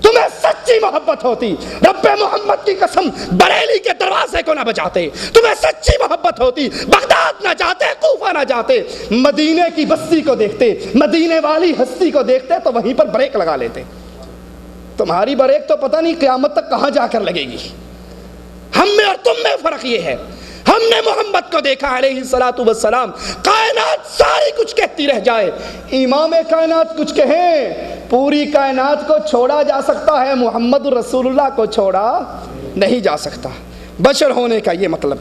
تمہیں سچ سچی محبت ہوتی رب محمد کی قسم بریلی کے دروازے کو نہ بجاتے. تمہیں سچی محبت ہوتی بغداد نہ جاتے, کوفہ نہ جاتے, مدینے کی بستی کو دیکھتے, مدینے والی ہستی کو دیکھتے تو وہیں پر بریک لگا لیتے. تمہاری بریک تو پتہ نہیں قیامت تک کہاں جا کر لگے گی. ہم میں اور تم میں فرق یہ ہے, ہم نے محمد کو دیکھا علیہ الصلوۃ والسلام, کائنات ساری کچھ کہتی رہ جائے, امام کائنات کچھ کہیں, پوری کائنات کو چھوڑا جا سکتا ہے, محمد رسول اللہ کو چھوڑا نہیں جا سکتا. بشر ہونے کا یہ مطلب,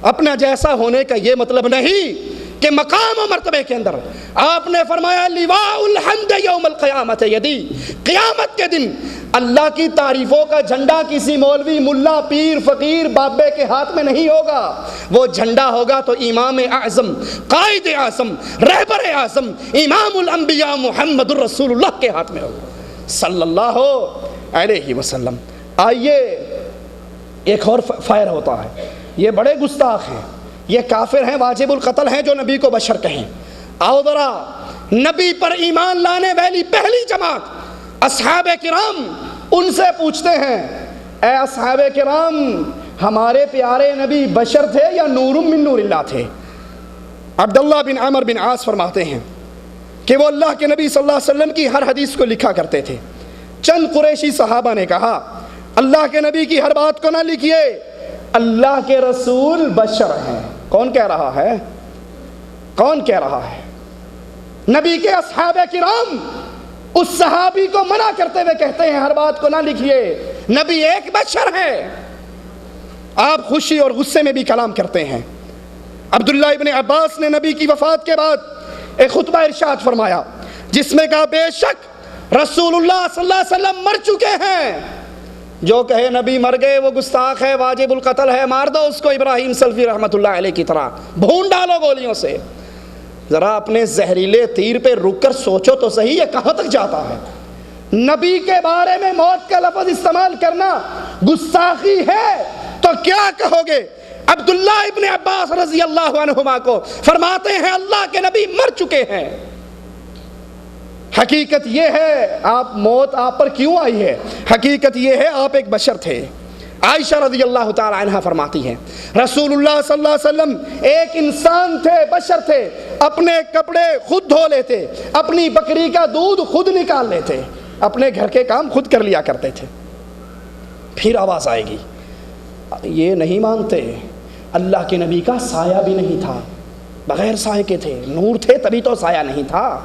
اپنا جیسا ہونے کا یہ مطلب نہیں کہ مقام و مرتبے کے اندر آپ نے فرمایا لواء الحمد یوم القیامت یدی, قیامت کے دن اللہ کی تعریفوں کا جھنڈا کسی مولوی, ملا, پیر, فقیر, بابے کے ہاتھ میں نہیں ہوگا. وہ جھنڈا ہوگا تو امام اعظم, قائد اعظم, رہبر اعظم, امام الانبیاء محمد الرسول اللہ کے ہاتھ میں ہوگا صلی اللہ علیہ وسلم. آئیے ایک اور فائر ہوتا ہے, یہ بڑے گستاخ ہیں, یہ کافر ہیں, واجب القتل ہیں جو نبی کو بشر کہیں. آؤ ذرا نبی پر ایمان لانے والی پہلی جماعت اصحاب کرام, ان سے پوچھتے ہیں اے اصحاب کرام, ہمارے پیارے نبی بشر تھے یا نور من نور اللہ تھے؟ عبداللہ بن عمر بن عاص فرماتے ہیں کہ وہ اللہ کے نبی صلی اللہ علیہ وسلم کی ہر حدیث کو لکھا کرتے تھے. چند قریشی صحابہ نے کہا اللہ کے نبی کی ہر بات کو نہ لکھیے, اللہ کے رسول بشر ہیں. کون کہہ رہا ہے؟ کون کہہ رہا ہے؟ نبی کے اصحاب کرام اس صحابی کو منع کرتے ہوئے کہتے ہیں ہر بات کو نہ لکھیے, نبی ایک بشر ہے. آپ خوشی اور غصے میں بھی کلام کرتے ہیں. عبداللہ ابن عباس نے نبی کی وفات کے بعد ایک خطبہ ارشاد فرمایا جس میں کہا بے شک رسول اللہ صلی اللہ علیہ وسلم مر چکے ہیں. جو کہے نبی مر گئے وہ گستاخ ہے, واجب القتل ہے, مار دو اس کو ابراہیم سلفی رحمۃ اللہ علیہ کی طرح, بھون ڈالو گولیوں سے. ذرا اپنے زہریلے تیر پہ رک کر سوچو تو صحیح یہ کہاں تک جاتا ہے. نبی کے بارے میں موت کا لفظ استعمال کرنا گستاخی ہے تو کیا کہو گے عبداللہ ابن عباس رضی اللہ عنہما کو؟ فرماتے ہیں اللہ کے نبی مر چکے ہیں. حقیقت یہ ہے موت آپ پر کیوں آئی ہے, حقیقت یہ ہے آپ ایک بشر تھے. عائشہ رضی اللہ تعالی عنہ فرماتی ہیں رسول اللہ صلی اللہ علیہ وسلم ایک انسان تھے, بشر تھے, اپنے کپڑے خود دھو لیتے, اپنی بکری کا دودھ خود نکال لیتے, اپنے گھر کے کام خود کر لیا کرتے تھے. پھر آواز آئے گی یہ نہیں مانتے اللہ کے نبی کا سایہ بھی نہیں تھا, بغیر سایہ کے تھے, نور تھے تبھی تو سایہ نہیں تھا.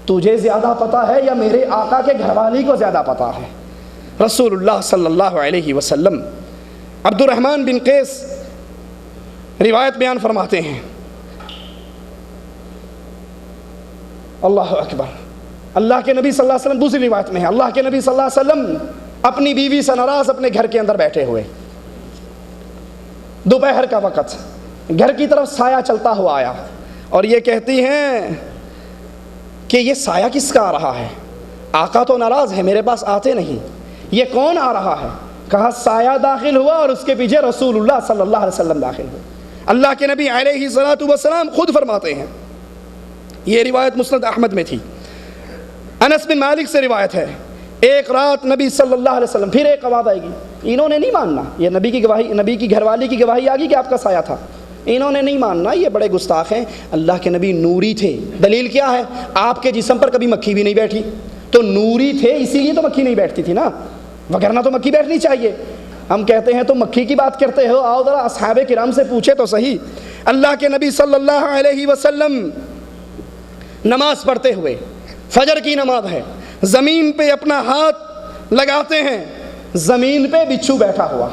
تجھے زیادہ پتا ہے یا میرے آقا کے گھر والی کو زیادہ پتا ہے؟ رسول اللہ صلی اللہ علیہ وسلم. عبد الرحمن بن قیس روایت بیان فرماتے ہیں, اللہ اکبر, اللہ کے نبی صلی اللہ علیہ وسلم, دوسری روایت میں ہے اللہ کے نبی صلی اللہ علیہ وسلم اپنی بیوی سے ناراض اپنے گھر کے اندر بیٹھے ہوئے, دوپہر کا وقت, گھر کی طرف سایہ چلتا ہوا آیا اور یہ کہتی ہیں کہ یہ سایہ کس کا آ رہا ہے؟ آقا تو ناراض ہے, میرے پاس آتے نہیں, یہ کون آ رہا ہے؟ کہا سایہ داخل ہوا اور اس کے پیچھے رسول اللہ صلی اللہ علیہ وسلم داخل ہوئے. اللہ کے نبی علیہ الصلوۃ والسلام خود فرماتے ہیں, یہ روایت مسند احمد میں تھی, انس بن مالک سے روایت ہے, ایک رات نبی صلی اللہ علیہ وسلم, پھر ایک آواز آئے گی, انہوں نے نہیں ماننا, یہ نبی کی گواہی, نبی کی گھر والی کی گواہی آ گئی کہ آپ کا سایہ تھا, انہوں نے نہیں ماننا, یہ بڑے گستاخ ہیں. اللہ کے نبی نوری تھے, دلیل کیا ہے؟ آپ کے جسم پر کبھی مکھی بھی نہیں بیٹھی, تو نوری تھے اسی لیے تو مکھی نہیں بیٹھتی تھی نا, وگرنہ تو مکھی بیٹھنی چاہیے. ہم کہتے ہیں تو مکھی کی بات کرتے ہو, آؤ ذرا اصحاب کرام سے پوچھے تو صحیح. اللہ کے نبی صلی اللہ علیہ وسلم نماز پڑھتے ہوئے, فجر کی نماز ہے, زمین پہ اپنا ہاتھ لگاتے ہیں, زمین پہ بچھو بیٹھا ہوا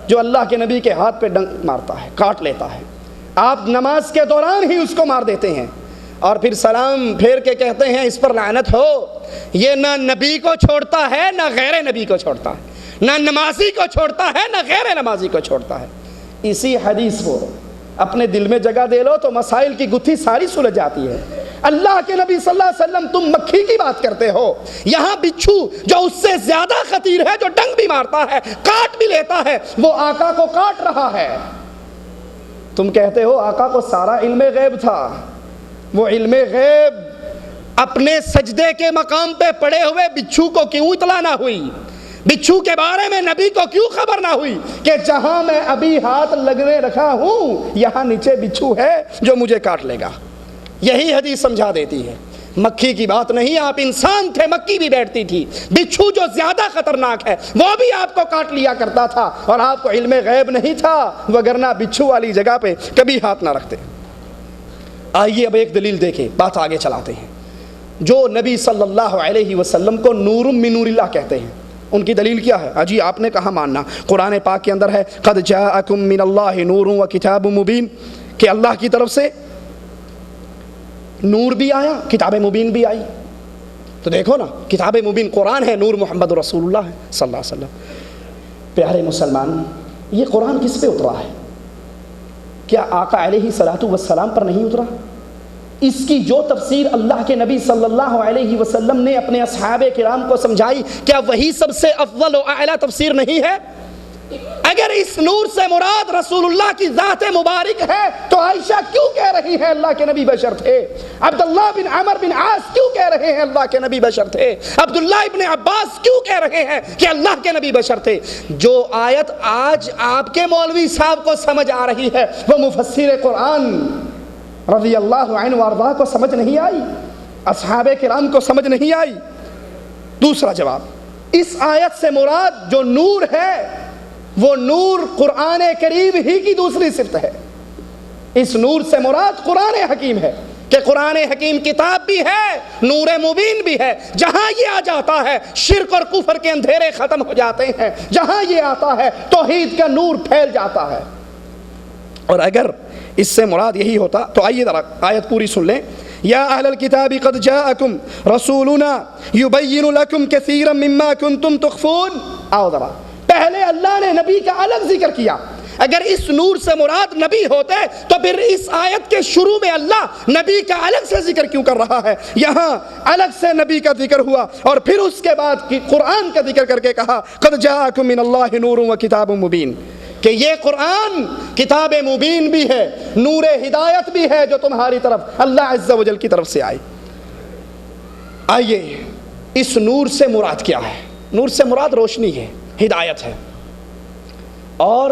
جو اللہ کے نبی کے ہاتھ پہ ڈنک مارتا ہے, کاٹ لیتا ہے. آپ نماز کے دوران ہی اس کو مار دیتے ہیں اور پھر سلام پھیر کے کہتے ہیں اس پر لعنت ہو, یہ نہ نبی کو چھوڑتا ہے نہ غیر نبی کو چھوڑتا ہے, نہ نمازی کو چھوڑتا ہے نہ غیر نمازی کو چھوڑتا ہے. اسی حدیث کو اپنے دل میں جگہ دے لو تو مسائل کی گتھی ساری سلجھ جاتی ہے. اللہ کے نبی صلی اللہ علیہ وسلم تم مکھی کی بات کرتے ہو, یہاں بچھو جو اس سے زیادہ خطیر ہے, جو ڈنگ بھی مارتا ہے, کاٹ بھی لیتا ہے, وہ آقا کو کاٹ رہا ہے. تم کہتے ہو آقا کو سارا علم غیب تھا, وہ علم غیب اپنے سجدے کے مقام پہ پڑے ہوئے بچھو کو کیوں اطلاع نہ ہوئی؟ بچھو کے بارے میں نبی کو کیوں خبر نہ ہوئی کہ جہاں میں ابھی ہاتھ لگنے رکھا ہوں یہاں نیچے بچھو ہے جو مجھے کاٹ لے گا؟ یہی حدیث سمجھا دیتی ہے۔ مکھی کی بات نہیں، آپ انسان تھے، مکھی بھی بیٹھتی تھی، بچھو جو زیادہ خطرناک ہے وہ بھی آپ کو کاٹ لیا کرتا تھا اور آپ کو علم غیب نہیں تھا، وگرنہ بچھو والی جگہ پہ کبھی ہاتھ نہ رکھتے۔ آئیے اب ایک دلیل دیکھیں، بات آگے چلاتے ہیں۔ جو نبی صلی اللہ علیہ وسلم کو نور من نور اللہ کہتے ہیں، ان کی دلیل کیا ہے؟ اجی آپ نے کہاں ماننا؟ قرآن پاک کے اندر ہے قد جاءکم من اللہ نور و کتاب مبین، کہ اللہ کی طرف سے نور بھی آیا، کتاب مبین بھی آئی۔ تو دیکھو نا، کتاب مبین قرآن ہے، نور محمد رسول اللہ ہے صلی اللہ علیہ وسلم۔ پیارے مسلمان، یہ قرآن کس پہ اترا ہے؟ کیا آقا علیہ الصلوۃ والسلام پر نہیں اترا؟ اس کی جو تفسیر اللہ کے نبی صلی اللہ علیہ وسلم نے اپنے اصحاب کرام کو سمجھائی، کیا وہی سب سے افضل و اعلیٰ تفسیر نہیں ہے؟ اگر اس نور سے مراد رسول اللہ کی ذات مبارک ہے تو عائشہ کیوں کہہ رہی ہے اللہ کے نبی بشر تھے؟ عبداللہ بن عمر بن عاص کیوں کہہ رہے ہیں اللہ کے نبی بشر تھے؟ عبداللہ ابن عباس کیوں کہہ رہے ہیں کہ اللہ کے نبی بشر تھے؟ جو آیت آج آپ کے مولوی صاحب کو سمجھ آ رہی ہے وہ مفسر قرآن رضی اللہ عنہ وارضاہ کو سمجھ نہیں آئی، اصحاب کرام کو سمجھ نہیں آئی۔ دوسرا جواب، اس آیت سے مراد جو نور ہے وہ نور قرآن کریم ہی کی دوسری صفت ہے۔ اس نور سے مراد قرآن حکیم ہے کہ قرآن حکیم کتاب بھی ہے، نور مبین بھی ہے۔ جہاں یہ آ جاتا ہے شرک اور کفر کے اندھیرے ختم ہو جاتے ہیں، جہاں یہ آتا ہے توحید کا نور پھیل جاتا ہے۔ اور اگر اس سے مراد یہی ہوتا تو آئیے ذرا آیت پوری سن لیں۔ یا اہل الکتاب قد جاءکم رسولنا یبین لکم کثیرا مما کنتم تخفون۔ آؤ ذرا، پہلے اللہ نے نبی کا الگ ذکر کیا۔ اگر اس نور سے مراد نبی ہوتے تو پھر اس آیت کے شروع میں اللہ نبی کا الگ سے ذکر کیوں کر رہا ہے؟ یہاں الگ سے نبی کا ذکر ہوا اور پھر اس کے بعد قرآن کا ذکر کر کے کہا قد جاءکم من اللہ نور و کتاب مبین، کہ یہ قرآن کتاب مبین بھی ہے، نور ہدایت بھی ہے جو تمہاری طرف اللہ عز و جل کی طرف سے آئی۔ آئیے اس نور سے مراد کیا ہے؟ نور سے مراد روشنی ہے، ہدایت ہے، اور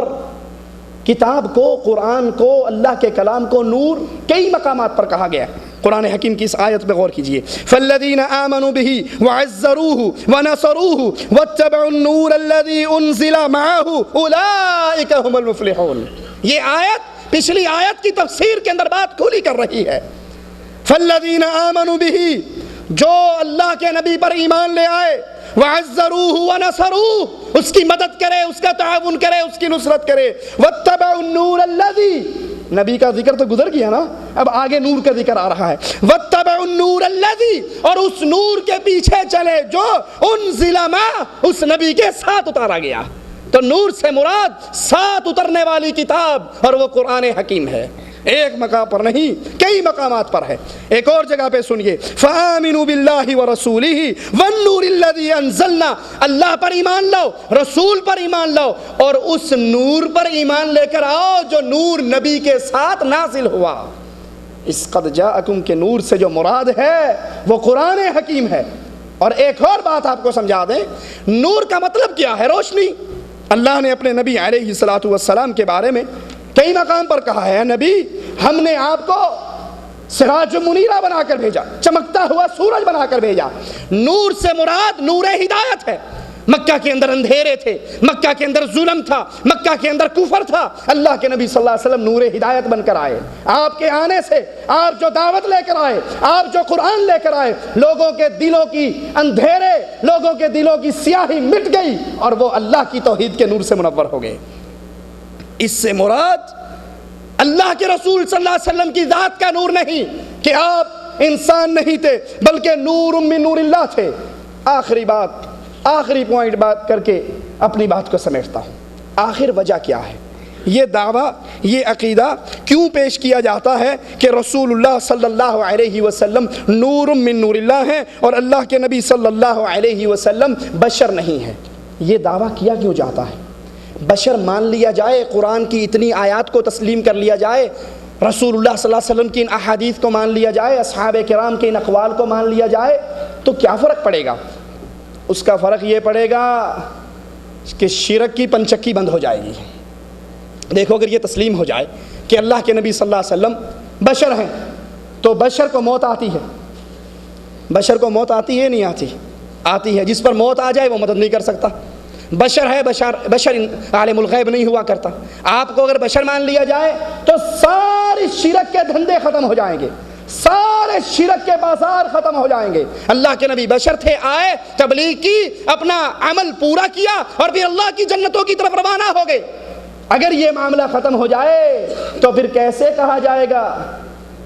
کتاب کو، قرآن کو، اللہ کے کلام کو نور کئی مقامات پر کہا گیا ہے۔ قرآن حکیم کی اس آیت پہ غور کیجئے، فالذین آمنوا به وعزروه ونصروه واتبعوا النور الذی انزل معه اولئک هم المفلحون۔ یہ آیت پچھلی آیت کی تفسیر کے اندر بات کھلی کر رہی ہے۔ فالذین آمنوا به، جو اللہ کے نبی پر ایمان لے آئے، وعزروه ونصروه، اس کی مدد کرے، اس کا تعاون کرے، اس کی نصرت کرے، واتبعوا النور الذی، نبی کا ذکر تو گزر گیا نا، اب آگے نور کا ذکر آ رہا ہے، واتبعوا النور الذی، اور اس نور کے پیچھے چلے جو انزل معہ، اس نبی کے ساتھ اتارا گیا۔ تو نور سے مراد ساتھ اترنے والی کتاب، اور وہ قرآن حکیم ہے۔ ایک مقام پر نہیں، کئی مقامات پر ہے۔ ایک اور جگہ پہ سنیے، فآمنوا باللہ ورسولہ والنور الذی انزلنا، اللہ پر ایمان لاؤ، رسول پر ایمان لاؤ، اور اس نور پر ایمان لے کر آؤ جو نور نبی کے ساتھ نازل ہوا۔ اس قد جاءکم کے نور سے جو مراد ہے وہ قرآن حکیم ہے۔ اور ایک اور بات آپ کو سمجھا دیں، نور کا مطلب کیا ہے؟ روشنی۔ اللہ نے اپنے نبی علیہ الصلوۃ والسلام کے بارے میں کئی مقام پر کہا ہے، نبی ہم نے آپ کو سراج منیرہ بنا کر بھیجا، چمکتا ہوا سورج بنا کر بھیجا۔ نور سے مراد نور ہدایت ہے۔ مکہ کے اندر اندھیرے تھے، مکہ کے اندر ظلم تھا، مکہ کے اندر کفر تھا، اللہ کے نبی صلی اللہ علیہ وسلم نور ہدایت بن کر آئے۔ آپ کے آنے سے، آپ جو دعوت لے کر آئے، آپ جو قرآن لے کر آئے، لوگوں کے دلوں کی اندھیرے، لوگوں کے دلوں کی سیاہی مٹ گئی اور وہ اللہ کی توحید کے نور سے منور ہو گئے۔ اس سے مراد اللہ کے رسول صلی اللہ علیہ وسلم کی ذات کا نور نہیں کہ آپ انسان نہیں تھے بلکہ نور من نور اللہ تھے۔ آخری بات، آخری پوائنٹ بات کر کے اپنی بات کو سمیٹتا ہوں۔ آخر وجہ کیا ہے؟ یہ دعویٰ، یہ عقیدہ کیوں پیش کیا جاتا ہے کہ رسول اللہ صلی اللہ علیہ وسلم نور من نور اللہ ہیں اور اللہ کے نبی صلی اللہ علیہ وسلم بشر نہیں ہیں؟ یہ دعویٰ کیا کیوں جاتا ہے؟ بشر مان لیا جائے، قرآن کی اتنی آیات کو تسلیم کر لیا جائے، رسول اللہ صلی اللہ علیہ وسلم کی ان احادیث کو مان لیا جائے، اصحاب کرام کے ان اقوال کو مان لیا جائے تو کیا فرق پڑے گا؟ اس کا فرق یہ پڑے گا کہ شرک کی پنچکی بند ہو جائے گی۔ دیکھو اگر یہ تسلیم ہو جائے کہ اللہ کے نبی صلی اللہ علیہ وسلم بشر ہیں تو بشر کو موت آتی ہے، بشر کو موت آتی ہے نہیں آتی؟ آتی ہے۔ جس پر موت آ جائے وہ مدد نہیں کر سکتا، بشر ہے، بشر عالم الغیب نہیں ہوا کرتا۔ آپ کو اگر بشر مان لیا جائے تو سارے شرک کے دھندے ختم ہو جائیں گے، سارے شرک کے بازار ختم ہو جائیں گے۔ اللہ کے نبی بشر تھے، آئے، تبلیغ کی، اپنا عمل پورا کیا اور پھر اللہ کی جنتوں کی طرف روانہ ہو گئے۔ اگر یہ معاملہ ختم ہو جائے تو پھر کیسے کہا جائے گا،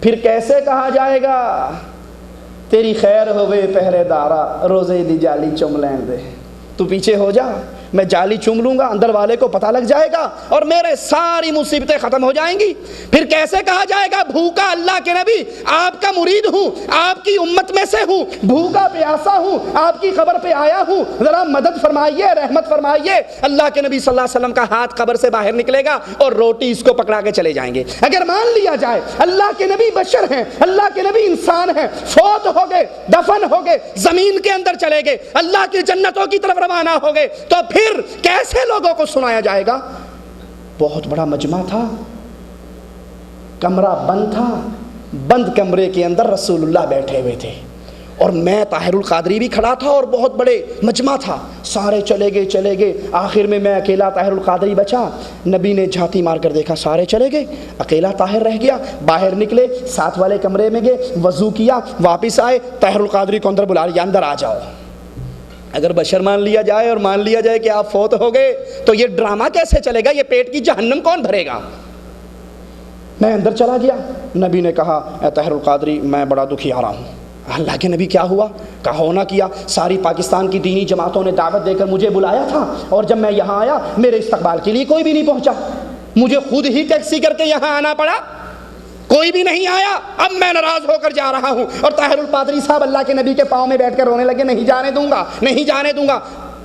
پھر کیسے کہا جائے گا تیری خیر ہوئے پہرے دارا روزے دی جالی چم لین دے، تو پیچھے ہو جا، میں جالی چوم لوں گا، اندر والے کو پتہ لگ جائے گا اور میرے ساری مصیبتیں ختم ہو جائیں گی۔ پھر کیسے کہا جائے گا بھوکا اللہ کے نبی آپ کا مرید ہوں، آپ کی امت میں سے ہوں، بھوکا پیاسا ہوں، آپ کی قبر پہ آیا ہوں، ذرا مدد فرمائیے، رحمت فرمائیے۔ اللہ کے نبی صلی اللہ علیہ وسلم کا ہاتھ قبر سے باہر نکلے گا اور روٹی اس کو پکڑا کے چلے جائیں گے۔ اگر مان لیا جائے اللہ کے نبی بشر ہیں، اللہ کے نبی انسان ہیں، فوت ہو گئے، دفن ہو گئے، زمین کے اندر چلے گئے، اللہ کی جنتوں کی طرف روانہ ہو گئے، تو پھر کیسے لوگوں کو سنایا جائے گا؟ بہت بڑا مجمع تھا، کمرہ بند تھا، بند کمرے کے اندر رسول اللہ بیٹھے ہوئے تھے اور میں طاہر القادری بھی کھڑا تھا اور بہت بڑے مجمع تھا، سارے چلے گئے، آخر میں اکیلا طاہر القادری بچا۔ نبی نے جھانتی مار کر دیکھا سارے چلے گئے، اکیلا طاہر رہ گیا۔ باہر نکلے، ساتھ والے کمرے میں گئے، وضو کیا، واپس آئے، طاہر القادری کو اندر بلا لیا، اندر آ جاؤ۔ اگر بشر مان لیا جائے اور مان لیا جائے کہ آپ فوت ہو گئے تو یہ ڈرامہ کیسے چلے گا؟ یہ پیٹ کی جہنم کون بھرے گا؟ میں اندر چلا گیا، نبی نے کہا اے طاہر القادری میں بڑا دکھی آ رہا ہوں۔ اللہ کے نبی کیا ہوا؟ کہا ہونا کیا، ساری پاکستان کی دینی جماعتوں نے دعوت دے کر مجھے بلایا تھا اور جب میں یہاں آیا میرے استقبال کے لیے کوئی بھی نہیں پہنچا، مجھے خود ہی ٹیکسی کر کے یہاں آنا پڑا، کوئی بھی نہیں آیا، اب میں ناراض ہو کر جا رہا ہوں۔ اور طاہر القادری صاحب اللہ کے نبی کے پاؤں میں بیٹھ کر رونے لگے، نہیں جانے دوں گا، نہیں جانے دوں گا،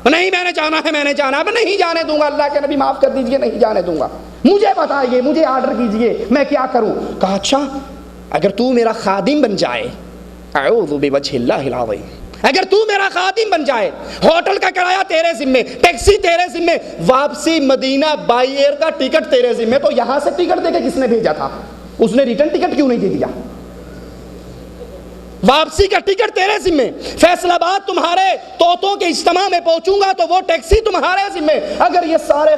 نہیں میں نے جانا ہے، میں نے جانا ہے، نہیں جانے دوں گا، اللہ کے نبی معاف کر دیجئے، نہیں جانے دوں گا، مجھے بتائیے، مجھے آرڈر کیجئے، میں کیا کروں؟ کہا اچھا اگر تو میرا خادم بن جائے، اعوذ بوجہ اللہ العظیم، اگر تو میرا خادم بن جائے، ہوٹل کا کرایہ تیرے ذمے، ٹیکسی تیرے ذمے، واپسی مدینہ بائی ایئر کا ٹکٹ تیرے ذمے، تو یہاں سے ٹکٹ دے کے کس نے بھیجا تھا؟ اس نے ریٹرن ٹکٹ کیوں نہیں دے دیا؟ واپسی کا ٹکٹ تیرے ذمے، فیصل آباد تمہارے طوطوں کے اجتماع میں پہنچوں گا تو وہ ٹیکسی تمہارے ذمے۔ اگر یہ سارے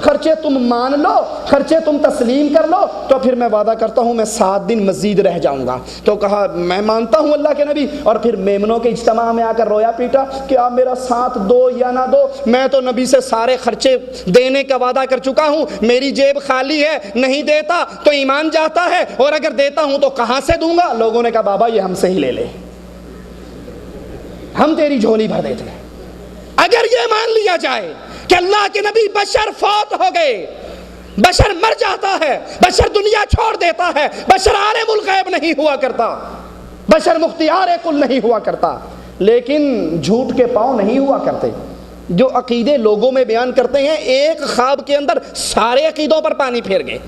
خرچے تم مان لو، خرچے تم تسلیم کر لو تو پھر میں وعدہ کرتا ہوں میں 7 دن مزید رہ جاؤں گا۔ تو کہا میں مانتا ہوں اللہ کے نبی، اور پھر میمنوں کے اجتماع میں آ کر رویا پیٹا کہ آپ میرا ساتھ دو یا نہ دو، میں تو نبی سے سارے خرچے دینے کا وعدہ کر چکا ہوں، میری جیب خالی ہے، نہیں دیتا تو ایمان جاتا ہے، اور اگر دیتا ہوں تو کہاں سے دوں گا؟ لوگوں نے کہا بابا یہ ہم سے ہی لے لے، ہم تیری جھولی بھر دیتے ہیں۔ اگر یہ مان لیا جائے کہ اللہ کے نبی بشر فوت ہو گئے، بشر مر جاتا ہے، بشر دنیا چھوڑ دیتا ہے، بشر عالم الغیب نہیں ہوا کرتا، بشر مختار کل نہیں ہوا کرتا، لیکن جھوٹ کے پاؤں نہیں ہوا کرتے۔ جو عقیدے لوگوں میں بیان کرتے ہیں ایک خواب کے اندر سارے عقیدوں پر پانی پھیر گئے۔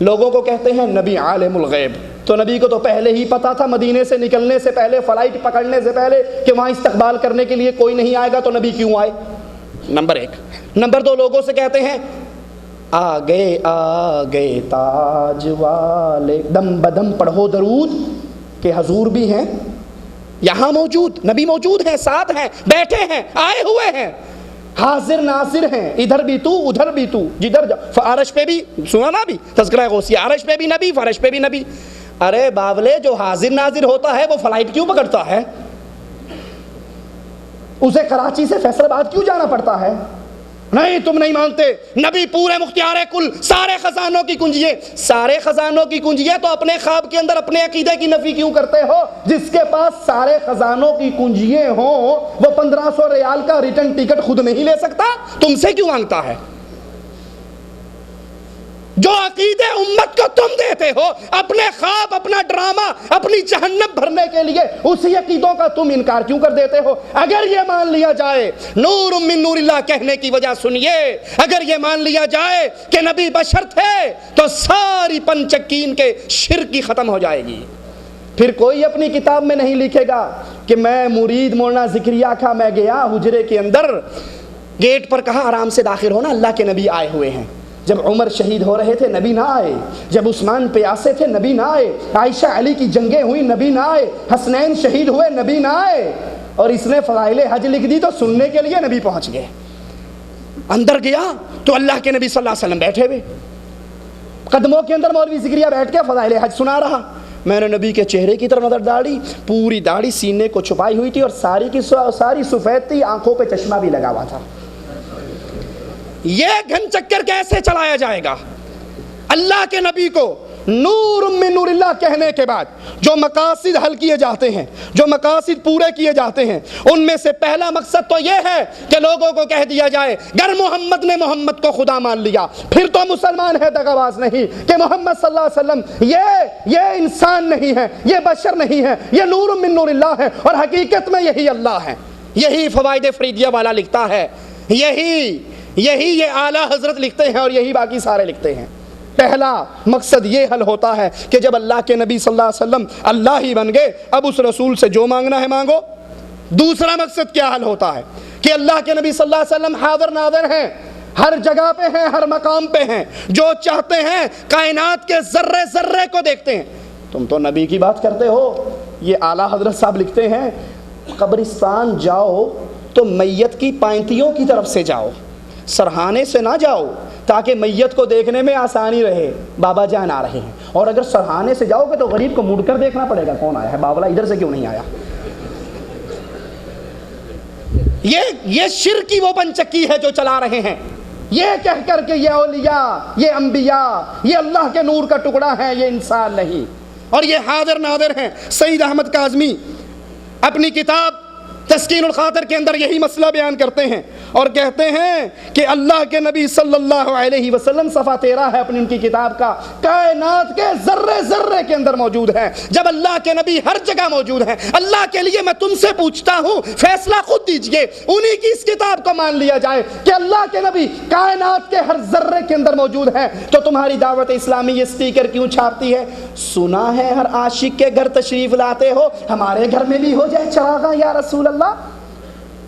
لوگوں کو کہتے ہیں نبی عالم الغیب، تو نبی کو تو پہلے ہی پتا تھا مدینے سے نکلنے سے پہلے، فلائٹ پکڑنے سے پہلے کہ وہاں استقبال کرنے کے لیے کوئی نہیں آئے گا، تو نبی کیوں آئے؟ نمبر 1۔ نمبر 2، لوگوں سے کہتے ہیں آگے تاج والے، دم بدم پڑھو درود، کہ حضور بھی ہیں یہاں موجود، نبی موجود ہیں، ساتھ ہیں، بیٹھے ہیں، آئے ہوئے ہیں، حاضر ناظر ہیں، ادھر بھی تو ادھر بھی تو، جدھر جا۔ عرش پہ بھی سنا نا بھی تذکرہ غوثیہ، عرش پہ بھی نبی، فرش پہ بھی نبی۔ ارے باولے، جو حاضر ناظر ہوتا ہے وہ فلائٹ کیوں پکڑتا ہے؟ اسے کراچی سے فیصل آباد کیوں جانا پڑتا ہے؟ نہیں تم نہیں مانتے، نبی پورے مختار کل، سارے خزانوں کی کنجی ہے۔ سارے خزانوں کی کنجی ہے تو اپنے خواب کے اندر اپنے عقیدے کی نفی کیوں کرتے ہو؟ جس کے پاس سارے خزانوں کی کنجیے ہوں وہ 1500 ریال کا ریٹرن ٹکٹ خود نہیں لے سکتا، تم سے کیوں مانگتا ہے؟ جو عقیدے امت کو تم دیتے ہو اپنے خواب، اپنا ڈرامہ، اپنی جہنم بھرنے کے لیے، اسی عقیدوں کا تم انکار کیوں کر دیتے ہو؟ اگر یہ مان لیا جائے، نور من نور اللہ کہنے کی وجہ سنیے، اگر یہ مان لیا جائے کہ نبی بشر تھے تو ساری پنچکین کے شرک کی ختم ہو جائے گی۔ پھر کوئی اپنی کتاب میں نہیں لکھے گا کہ میں مرید مولانا زکریا کا میں گیا حجرے کے اندر، گیٹ پر کہا آرام سے داخل ہونا، اللہ کے نبی آئے ہوئے ہیں۔ جب عمر شہید ہو رہے تھے نبی نہ آئے، جب عثمان پیاسے تھے نبی نہ آئے، عائشہ علی کی جنگیں ہوئی نبی نہ آئے، حسنین شہید ہوئے نبی نہ آئے، اور اس نے فضائل حج لکھ دی تو سننے کے لیے نبی پہنچ گئے۔ اندر گیا تو اللہ کے نبی صلی اللہ علیہ وسلم بیٹھے ہوئے، قدموں کے اندر مولوی زکریا بیٹھ کے فضائل حج سنا رہا۔ میں نے نبی کے چہرے کی طرف نظر ڈالی، پوری داڑھی سینے کو چھپائی ہوئی تھی اور ساری کی ساری سفید تھی، آنکھوں پہ چشمہ بھی لگا ہوا تھا۔ یہ گھن چکر کیسے چلایا جائے گا؟ اللہ کے نبی کو نور من نور اللہ کہنے کے بعد جو مقاصد حل کیے جاتے ہیں، جو مقاصد پورے کیے جاتے ہیں، ان میں سے پہلا مقصد تو یہ ہے کہ لوگوں کو کہہ دیا جائے گر محمد نے محمد کو خدا مان لیا پھر تو مسلمان ہے، دغاباز نہیں، کہ محمد صلی اللہ علیہ وسلم یہ انسان نہیں ہے، یہ بشر نہیں ہے، یہ نور من نور اللہ ہے، اور حقیقت میں یہی اللہ ہے۔ یہی فوائد فریدیہ والا لکھتا ہے، یہی یہ اعلیٰ حضرت لکھتے ہیں، اور یہی باقی سارے لکھتے ہیں۔ پہلا مقصد یہ حل ہوتا ہے کہ جب اللہ کے نبی صلی اللہ علیہ وسلم اللہ ہی بن گئے، اب اس رسول سے جو مانگنا ہے مانگو۔ دوسرا مقصد کیا حل ہوتا ہے کہ اللہ کے نبی صلی اللہ علیہ وسلم حاضر ناظر ہیں، ہر جگہ پہ ہیں، ہر مقام پہ ہیں، جو چاہتے ہیں کائنات کے ذرے ذرے کو دیکھتے ہیں۔ تم تو نبی کی بات کرتے ہو، یہ اعلیٰ حضرت صاحب لکھتے ہیں قبرستان جاؤ تو میت کی پائنتیوں کی طرف سے جاؤ، سرہانے سے نہ جاؤ تاکہ میت کو دیکھنے میں آسانی رہے، بابا جان آ رہے ہیں، اور اگر سرہانے سے جاؤ گے تو غریب کو مڑ کر دیکھنا پڑے گا کون آیا ہے، باولا ادھر سے کیوں نہیں آیا۔ یہ شرک کی وہ پنچکی ہے جو چلا رہے ہیں، یہ کہہ کر کہ یہ اولیاء، یہ انبیاء، یہ اللہ کے نور کا ٹکڑا ہے، یہ انسان نہیں، اور یہ حاضر ناظر ہیں۔ سید احمد کاظمی اپنی کتاب تسکین الخاطر کے اندر یہی مسئلہ بیان کرتے ہیں اور کہتے ہیں کہ اللہ کے نبی صلی اللہ علیہ وسلم، صفحہ 13 ہے اپنی ان کی کتاب کا، کائنات کے ذرے ذرے کے اندر موجود ہے۔ جب اللہ کے نبی ہر جگہ موجود ہیں، اللہ کے لیے میں تم سے پوچھتا ہوں، فیصلہ خود دیجئے، انہی کی اس کتاب کو مان لیا جائے کہ اللہ کے نبی کائنات کے ہر ذرے کے اندر موجود ہیں، تو تمہاری دعوت اسلامی یہ سٹیکر کیوں چھاپتی ہے؟ سنا ہے ہر عاشق کے گھر تشریف لاتے ہو، ہمارے گھر میں بھی ہو جائے چراغاں یا رسول اللہ۔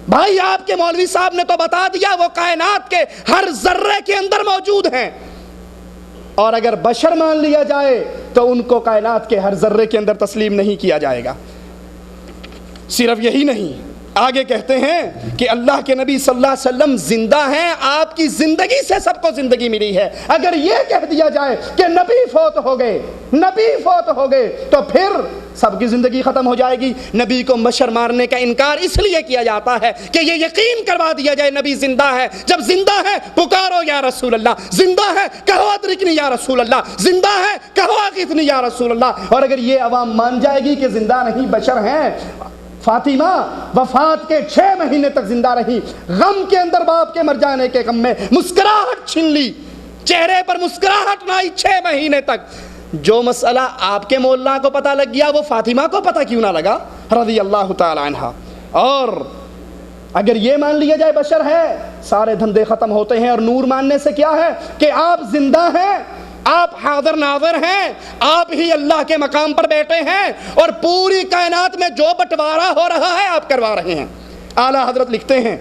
بھائی آپ کے مولوی صاحب نے تو بتا دیا وہ کائنات کے ہر ذرے کے اندر موجود ہیں، اور اگر بشر مان لیا جائے تو ان کو کائنات کے ہر ذرے کے اندر تسلیم نہیں کیا جائے گا۔ صرف یہی نہیں، آگے کہتے ہیں کہ اللہ کے نبی صلی اللہ علیہ وسلم زندہ ہیں، آپ کی زندگی سے سب کو زندگی ملی ہے۔ اگر یہ کہہ دیا جائے کہ نبی فوت ہو گئے تو پھر سب کی زندگی ختم ہو جائے گی۔ نبی کو بشر مارنے کا انکار اس لیے کیا جاتا ہے کہ یہ یقین کروا دیا جائے نبی زندہ ہے۔ جب زندہ ہے پکارو یا رسول اللہ، زندہ ہے کہو ادرکنی یا رسول اللہ، زندہ ہے کہو اغثنی یا رسول اللہ۔ اور اگر یہ عوام مان جائے گی کہ زندہ نہیں بشر ہیں، فاطمہ وفات کے 6 مہینے تک زندہ رہی، غم کے اندر باپ کے مر جانے کے غم میں مسکراہٹ چھن لی، چہرے پر مسکراہٹ نہ آئی 6 مہینے تک۔ جو مسئلہ آپ کے مولانا کو پتہ لگ گیا وہ فاطمہ کو پتہ کیوں نہ لگا رضی اللہ تعالی عنہ۔ اور اگر یہ مان لیا جائے بشر ہے، سارے دھندے ختم ہوتے ہیں۔ اور نور ماننے سے کیا ہے کہ آپ زندہ ہیں، آپ حاضر ناظر ہیں، آپ ہی اللہ کے مقام پر بیٹھے ہیں، اور پوری کائنات میں جو بٹوارا ہو رہا ہے آپ کروا رہے ہیں۔ اعلیٰ حضرت لکھتے ہیں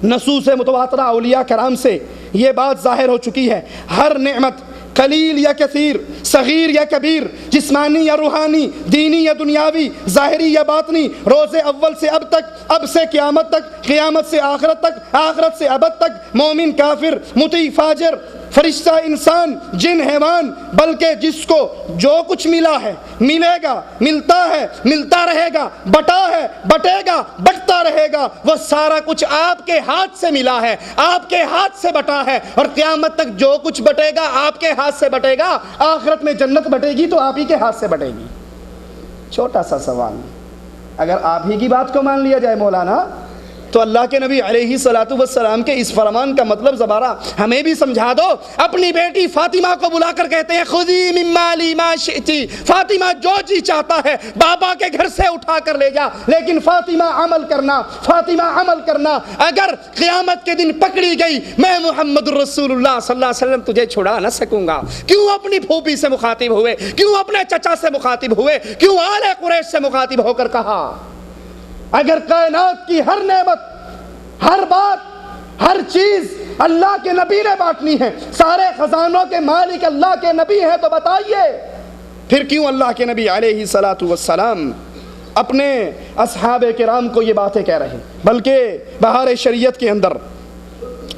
نصوص متواترہ اولیاء کرام سے یہ بات ظاہر ہو چکی ہے، ہر نعمت قلیل یا کثیر، صغیر یا کبیر، جسمانی یا روحانی، دینی یا دنیاوی، ظاہری یا باطنی، روز اول سے اب تک، اب سے قیامت تک، قیامت سے آخرت تک، آخرت سے ابد تک، مومن کافر، مطیع فاجر، فرشتہ انسان جن حیوان، بلکہ جس کو جو کچھ ملا ہے، ملے گا، ملتا ہے، ملتا رہے گا، بٹا ہے، بٹے گا، بٹتا رہے گا، وہ سارا کچھ آپ کے ہاتھ سے ملا ہے، آپ کے ہاتھ سے بٹا ہے، اور قیامت تک جو کچھ بٹے گا آپ کے ہاتھ سے بٹے گا۔ آخرت میں جنت بٹے گی تو آپ ہی کے ہاتھ سے بٹے گی۔ چھوٹا سا سوال، اگر آپ ہی کی بات کو مان لیا جائے مولانا، تو اللہ کے نبی علیہ الصلوۃ والسلام کے اس فرمان کا مطلب زبارہ ہمیں بھی سمجھا دو۔ اپنی بیٹی فاطمہ کو بلا کر کہتے ہیں خذی من مالی ما شئتی، فاطمہ جو جی چاہتا ہے بابا کے گھر سے اٹھا کر لے جا، لیکن فاطمہ عمل کرنا، فاطمہ عمل کرنا، اگر قیامت کے دن پکڑی گئی میں محمد رسول اللہ صلی اللہ علیہ وسلم تجھے چھڑا نہ سکوں گا۔ کیوں اپنی پھوپھی سے مخاطب ہوئے، کیوں اپنے چچا سے مخاطب ہوئے، کیوں آل قریش سے مخاطب ہو کر کہا اگر کائنات کی ہر نعمت، ہر بات، ہر چیز اللہ کے نبی نے بانٹنی ہے، سارے خزانوں کے مالک اللہ کے نبی ہیں، تو بتائیے پھر کیوں اللہ کے نبی علیہ الصلوۃ والسلام اپنے اصحاب کرام کو یہ باتیں کہہ رہے ہیں؟ بلکہ بہار شریعت کے اندر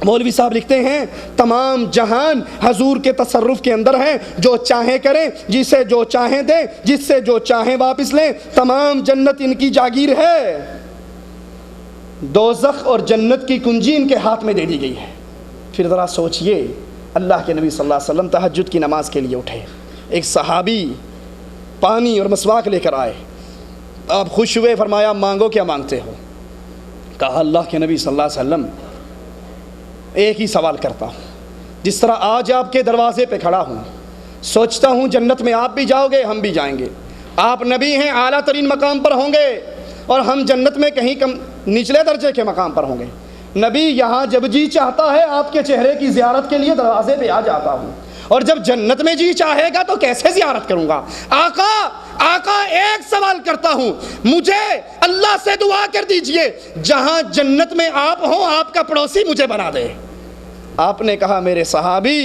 مولوی صاحب لکھتے ہیں تمام جہان حضور کے تصرف کے اندر ہے، جو چاہیں کریں، جسے جو چاہیں دیں، جس سے جو چاہیں واپس لیں، تمام جنت ان کی جاگیر ہے، دوزخ اور جنت کی کنجی ان کے ہاتھ میں دے دی گئی ہے۔ پھر ذرا سوچئے، اللہ کے نبی صلی اللہ علیہ وسلم تہجد کی نماز کے لیے اٹھے، ایک صحابی پانی اور مسواک لے کر آئے، آپ خوش ہوئے، فرمایا مانگو، کیا مانگتے ہو؟ کہا اللہ کے نبی صلی اللہ علیہ وسلم ایک ہی سوال کرتا ہوں، جس طرح آج آپ کے دروازے پہ کھڑا ہوں، سوچتا ہوں جنت میں آپ بھی جاؤ گے، ہم بھی جائیں گے، آپ نبی ہیں، اعلیٰ ترین مقام پر ہوں گے، اور ہم جنت میں کہیں کم نچلے درجے کے مقام پر ہوں گے۔ نبی یہاں جب جی چاہتا ہے آپ کے چہرے کی زیارت کے لیے دروازے پہ آ جاتا ہوں، اور جب جنت میں جی چاہے گا تو کیسے زیارت کروں گا؟ آقا ایک سوال کرتا ہوں، مجھے اللہ سے دعا کر دیجئے جہاں جنت میں آپ ہوں آپ کا پڑوسی مجھے بنا دے۔ آپ نے کہا میرے صحابی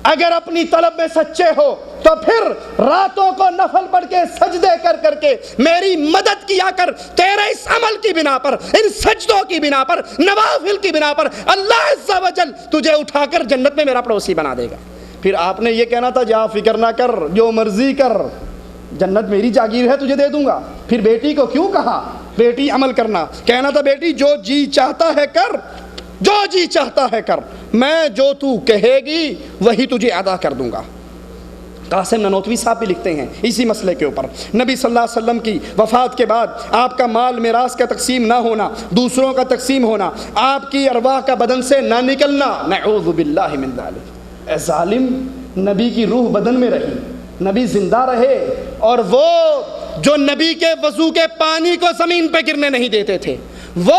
اگر اپنی طلب میں سچے ہو تو پھر راتوں کو نفل پڑھ کے سجدے کر کر کے میری مدد کیا کر، تیرے اس عمل کی بنا پر، ان سجدوں کی بنا پر، نوافل کی بنا پر اللہ عز و جل تجھے اٹھا کر جنت میں میرا پڑوسی بنا دے گا۔ پھر آپ نے یہ کہنا تھا جا فکر نہ کر، جو مرضی کر، جنت میری جاگیر ہے، تجھے دے دوں گا۔ پھر بیٹی کو کیوں کہا بیٹی عمل کرنا؟ کہنا تھا بیٹی جو جی چاہتا ہے کر، جو جی چاہتا ہے کر، میں جو تو کہے گی وہی تجھے ادا کر دوں گا۔ قاسم نانوتوی صاحب بھی لکھتے ہیں اسی مسئلے کے اوپر، نبی صلی اللہ علیہ وسلم کی وفات کے بعد آپ کا مال میراث کا تقسیم نہ ہونا، دوسروں کا تقسیم ہونا، آپ کی ارواح کا بدن سے نہ نکلنا، نعوذ باللہ من ذالک۔ اے ظالم، نبی کی روح بدن میں رہی، نبی زندہ رہے، اور وہ جو نبی کے وضو کے پانی کو زمین پہ گرنے نہیں دیتے تھے، وہ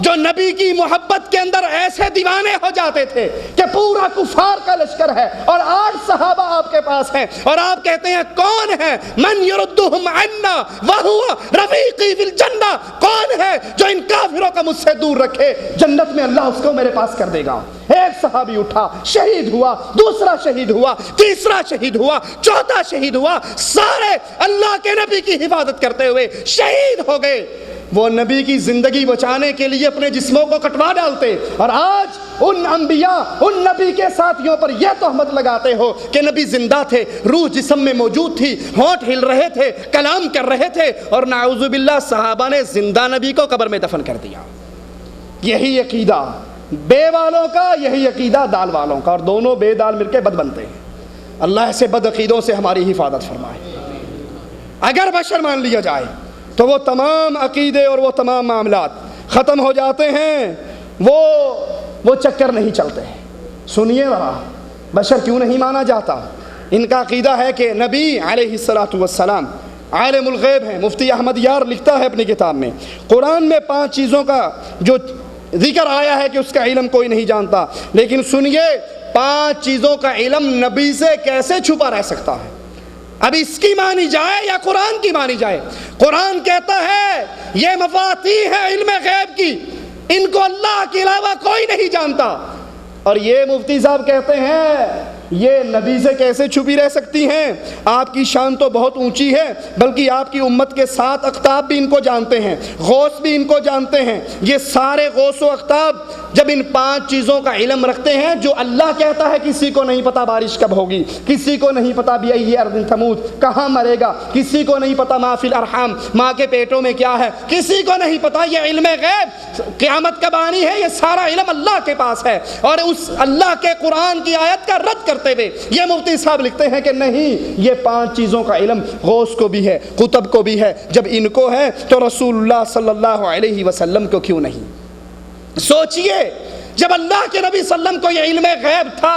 جو نبی کی محبت کے اندر ایسے دیوانے ہو جاتے تھے کہ پورا کفار کا لشکر ہے اور 8 صحابہ آپ کے پاس ہیں، اور آپ کہتے ہیں کون ہے من یردہم عنا وہو رفیقی فی الجنہ، کون ہے جو ان کافروں کا مجھ سے دور رکھے، جنت میں اللہ اس کو میرے پاس کر دے گا۔ ایک صحابی اٹھا، شہید ہوا، دوسرا شہید ہوا، تیسرا شہید ہوا، چوتھا شہید ہوا، سارے اللہ کے نبی کی حفاظت کرتے ہوئے شہید ہو گئے۔ وہ نبی کی زندگی بچانے کے لیے اپنے جسموں کو کٹوا ڈالتے، اور آج ان انبیاء، ان نبی کے ساتھیوں پر یہ تہمت لگاتے ہو کہ نبی زندہ تھے، روح جسم میں موجود تھی، ہونٹ ہل رہے تھے، کلام کر رہے تھے، اور نعوذ باللہ صحابہ نے زندہ نبی کو قبر میں دفن کر دیا۔ یہی عقیدہ بے والوں کا، یہی عقیدہ دال والوں کا، اور دونوں بے دال مل کے بد بنتے ہیں۔ اللہ ایسے بد عقیدوں سے ہماری حفاظت فرمائے۔ اگر بشر مان لیا جائے تو وہ تمام عقیدے اور وہ تمام معاملات ختم ہو جاتے ہیں، وہ چکر نہیں چلتے۔ سنیے ذرا، بشر کیوں نہیں مانا جاتا؟ ان کا عقیدہ ہے کہ نبی علیہ الصلوۃ والسلام عالم الغیب ہیں۔ مفتی احمد یار لکھتا ہے اپنی کتاب میں، قرآن میں 5 چیزوں کا جو ذکر آیا ہے کہ اس کا علم کوئی نہیں جانتا، لیکن سنیے 5 چیزوں کا علم نبی سے کیسے چھپا رہ سکتا ہے؟ اب اس کی مانی جائے یا قرآن کی مانی جائے؟ قرآن کہتا ہے یہ مفاتیح ہے علم غیب کی، ان کو اللہ کے علاوہ کوئی نہیں جانتا، اور یہ مفتی صاحب کہتے ہیں یہ نبی سے کیسے چھپی رہ سکتی ہیں؟ آپ کی شان تو بہت اونچی ہے، بلکہ آپ کی امت کے 7 اقطاب بھی ان کو جانتے ہیں، غوث بھی ان کو جانتے ہیں۔ یہ سارے غوث و اقطاب جب ان 5 چیزوں کا علم رکھتے ہیں جو اللہ کہتا ہے کسی کو نہیں پتا بارش کب ہوگی، کسی کو نہیں پتا بأی ارض تموت، کہاں مرے گا، کسی کو نہیں پتا ما فی الارحام، ماں کے پیٹوں میں کیا ہے، کسی کو نہیں پتا، یہ علم غیب قیامت کب آنی ہے، یہ سارا علم اللہ کے پاس ہے۔ اور اس اللہ کے قرآن کی آیت کا رد کرتے ہوئے یہ مفتی صاحب لکھتے ہیں کہ نہیں، یہ 5 چیزوں کا علم غوث کو بھی ہے، قطب کو بھی ہے، جب ان کو ہے تو رسول اللہ صلی اللہ علیہ وسلم کو کیوں نہیں؟ سوچئے جب اللہ کے نبی صلی اللہ علیہ وسلم کو یہ علم غیب تھا،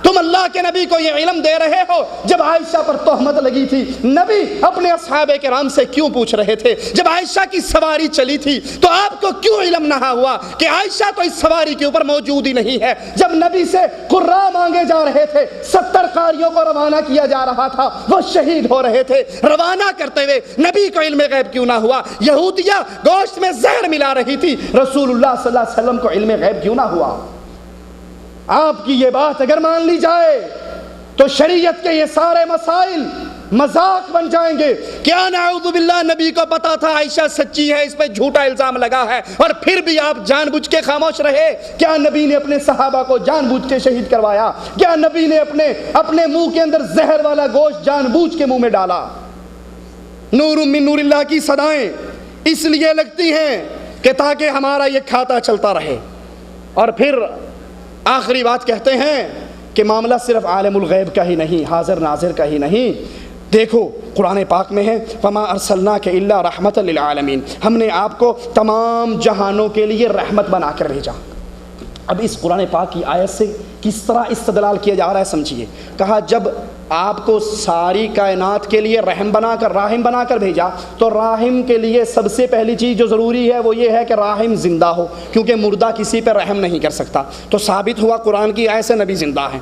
تم اللہ کے نبی کو یہ علم دے رہے ہو۔ جب عائشہ پر تہمت لگی تھی، نبی اپنے اصحاب کرام سے کیوں پوچھ رہے تھے؟ جب عائشہ کی سواری چلی تھی تو آپ کو کیوں علم نہ ہوا کہ عائشہ تو اس سواری کے اوپر موجود ہی نہیں ہے؟ جب نبی سے قرآ مانگے جا رہے تھے، 70 قاریوں کو روانہ کیا جا رہا تھا، وہ شہید ہو رہے تھے، روانہ کرتے ہوئے نبی کو علم غیب کیوں نہ ہوا؟ یہودیہ گوشت میں زہر ملا رہی تھی، رسول اللہ صلی اللہ علیہ وسلم کو علم غیب کیوں نہ ہوا؟ آپ کی یہ بات اگر مان لی جائے تو شریعت کے یہ سارے مسائل مذاق بن جائیں گے۔ کیا نعوذ باللہ نبی کو پتا تھا عائشہ سچی ہے، اس پہ جھوٹا الزام لگا ہے، اور پھر بھی آپ جان بوجھ کے خاموش رہے؟ کیا نبی نے اپنے صحابہ کو جان بوجھ کے شہید کروایا؟ کیا نبی نے اپنے منہ کے اندر زہر والا گوشت جان بوجھ کے منہ میں ڈالا؟ نور من نور اللہ کی صدائیں اس لیے لگتی ہیں کہ تاکہ ہمارا یہ کھاتا چلتا رہے۔ اور پھر آخری بات کہتے ہیں کہ معاملہ صرف عالم الغیب کا ہی نہیں، حاضر ناظر کا ہی نہیں۔ دیکھو قرآن پاک میں ہے وَمَا أَرْسَلْنَاكَ إِلَّا رَحْمَةً لِلْعَالَمِينَ، ہم نے آپ کو تمام جہانوں کے لیے رحمت بنا کر بھیجا۔ اب اس قرآن پاک کی آیت سے کس طرح استدلال کیا جا رہا ہے سمجھیے۔ کہا جب آپ کو ساری کائنات کے لیے راحم بنا کر بھیجا تو راحم کے لیے سب سے پہلی چیز جو ضروری ہے وہ یہ ہے کہ راحم زندہ ہو، کیونکہ مردہ کسی پہ رحم نہیں کر سکتا۔ تو ثابت ہوا قرآن کی آیت سے نبی زندہ ہیں،